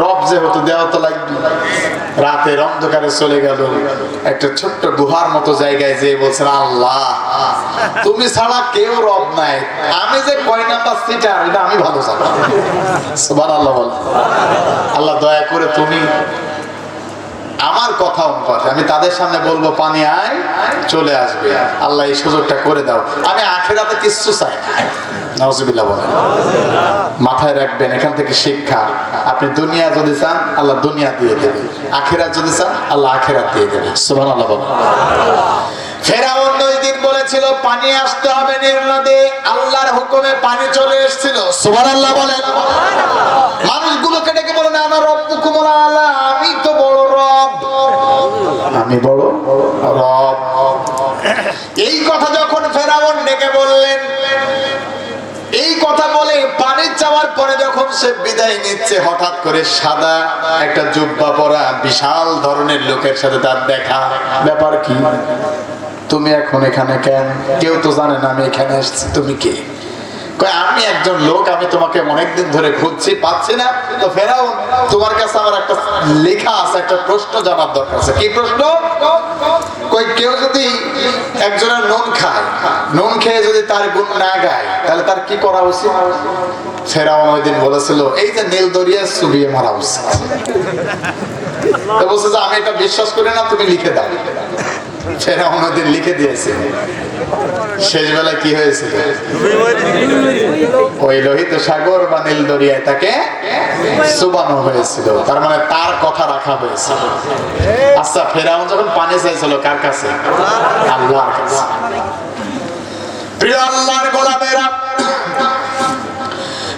রব যেহেতু দেওয়া তো লাগবে। রাতের অন্ধকারে চলে গেল, একটা ছোট্ট গুহার মতো জায়গায় যেয়ে বলছেন, আল্লাহ তুমি ছাড়া কেউ রব নাই, আমি যে কয় নাম্বার সিটার এটা আমি ভালো জানি। সুবহানাল্লাহ বল। আল্লাহ দয়া করে তুমি আমার কথা অনুপাতে আমি তাদের সামনে বলবো পানি আয়, চলে আসবে। আল্লাহ এই সুযোগটা করে দাও, আমি আখিরাতে কিচ্ছু চাই না। নাউজুবিল্লাহ বলেন। মাথায় রাখবেন, এখান থেকে শিক্ষা, আপনি দুনিয়া যদি চান আল্লাহ দুনিয়া দিয়ে দেবে, আখিরাত যদি চান আল্লাহ আখিরাত দিয়ে দেবে। সুবহানাল্লাহ বলেন। ফেরাউন ওই দিন বলেছিল পানি আসতে হবে নীল নদে, আল্লাহর হুকুমে পানি চলে এসেছিল। সুবহানাল্লাহ বলেন। মানুষগুলোকে ডেকে বলেন, আমার রব্বুকুমুল আলা, আমি তো বড় রব, আমি বড় রব। এই কথা যখন ফেরাউন ডেকে বললেন, এই কথা বলে পানি চাওয়ার পরে যখন সে বিদায় নিচ্ছে, হঠাৎ করে সাদা একটা জুব্বা পরা বিশাল ধরনের লোকের সাথে তার দেখা। ব্যাপার কি, তুমি এখন এখানে কেন? কেউ তো জানে না আমি এখানে এসেছি, তুমি কে? কয় আমি একজন লোক, আমি তোমাকে অনেকদিন ধরে খুঁজছি, পাচ্ছি না। তো ফেরাউন, তোমার কাছে আমার একটা লেখা আছে, একটা প্রশ্ন জানার দরকার আছে। কি প্রশ্ন? কই কেউ যদি একজনের নুন খায়, নুন খেয়ে যদি তার গুণ না গায়, তাহলে তার কি করা উচিত? ফেরাউন ওই দিন বলেছিল এই যে নীল দরিয়া চুবিয়ে মারা উচিত। তো বলছে যে আমি এটা বিশ্বাস করি না, তুমি লিখে দাও। ফেরাউন ওই দিন লিখে দিয়েছে। শেষ বেলায় কি হয়েছিল? ওই লোহিত সাগর বা নীল দরিয়ায় তাকে চুবানো হয়েছিল। তার মানে তার কথা রাখা হয়েছিল। আচ্ছা, ফেরাউন যখন পানি চাইছিল কার কাছে? আল্লাহর কাছে। প্রিয় আল্লাহর গোলামেরা,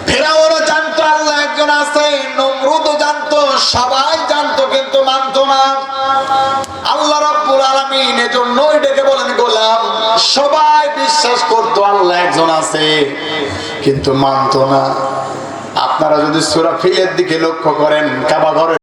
ফেরাউনও জানতো আল্লাহ একজন আছে, নমরুদও জানতো, সবাই জানতো, কিন্তু মানতো না। আল্লাহ রাব্বুল আলামিন এজন্যই ডেকে বলেন গোলাম। সবাই বিশ্বাস করতো আল্লাহ একজন আছে, কিন্তু মানতো না। আপনারা যদি সূরা ফিলের দিকে লক্ষ্য করেন, কাবা ঘরে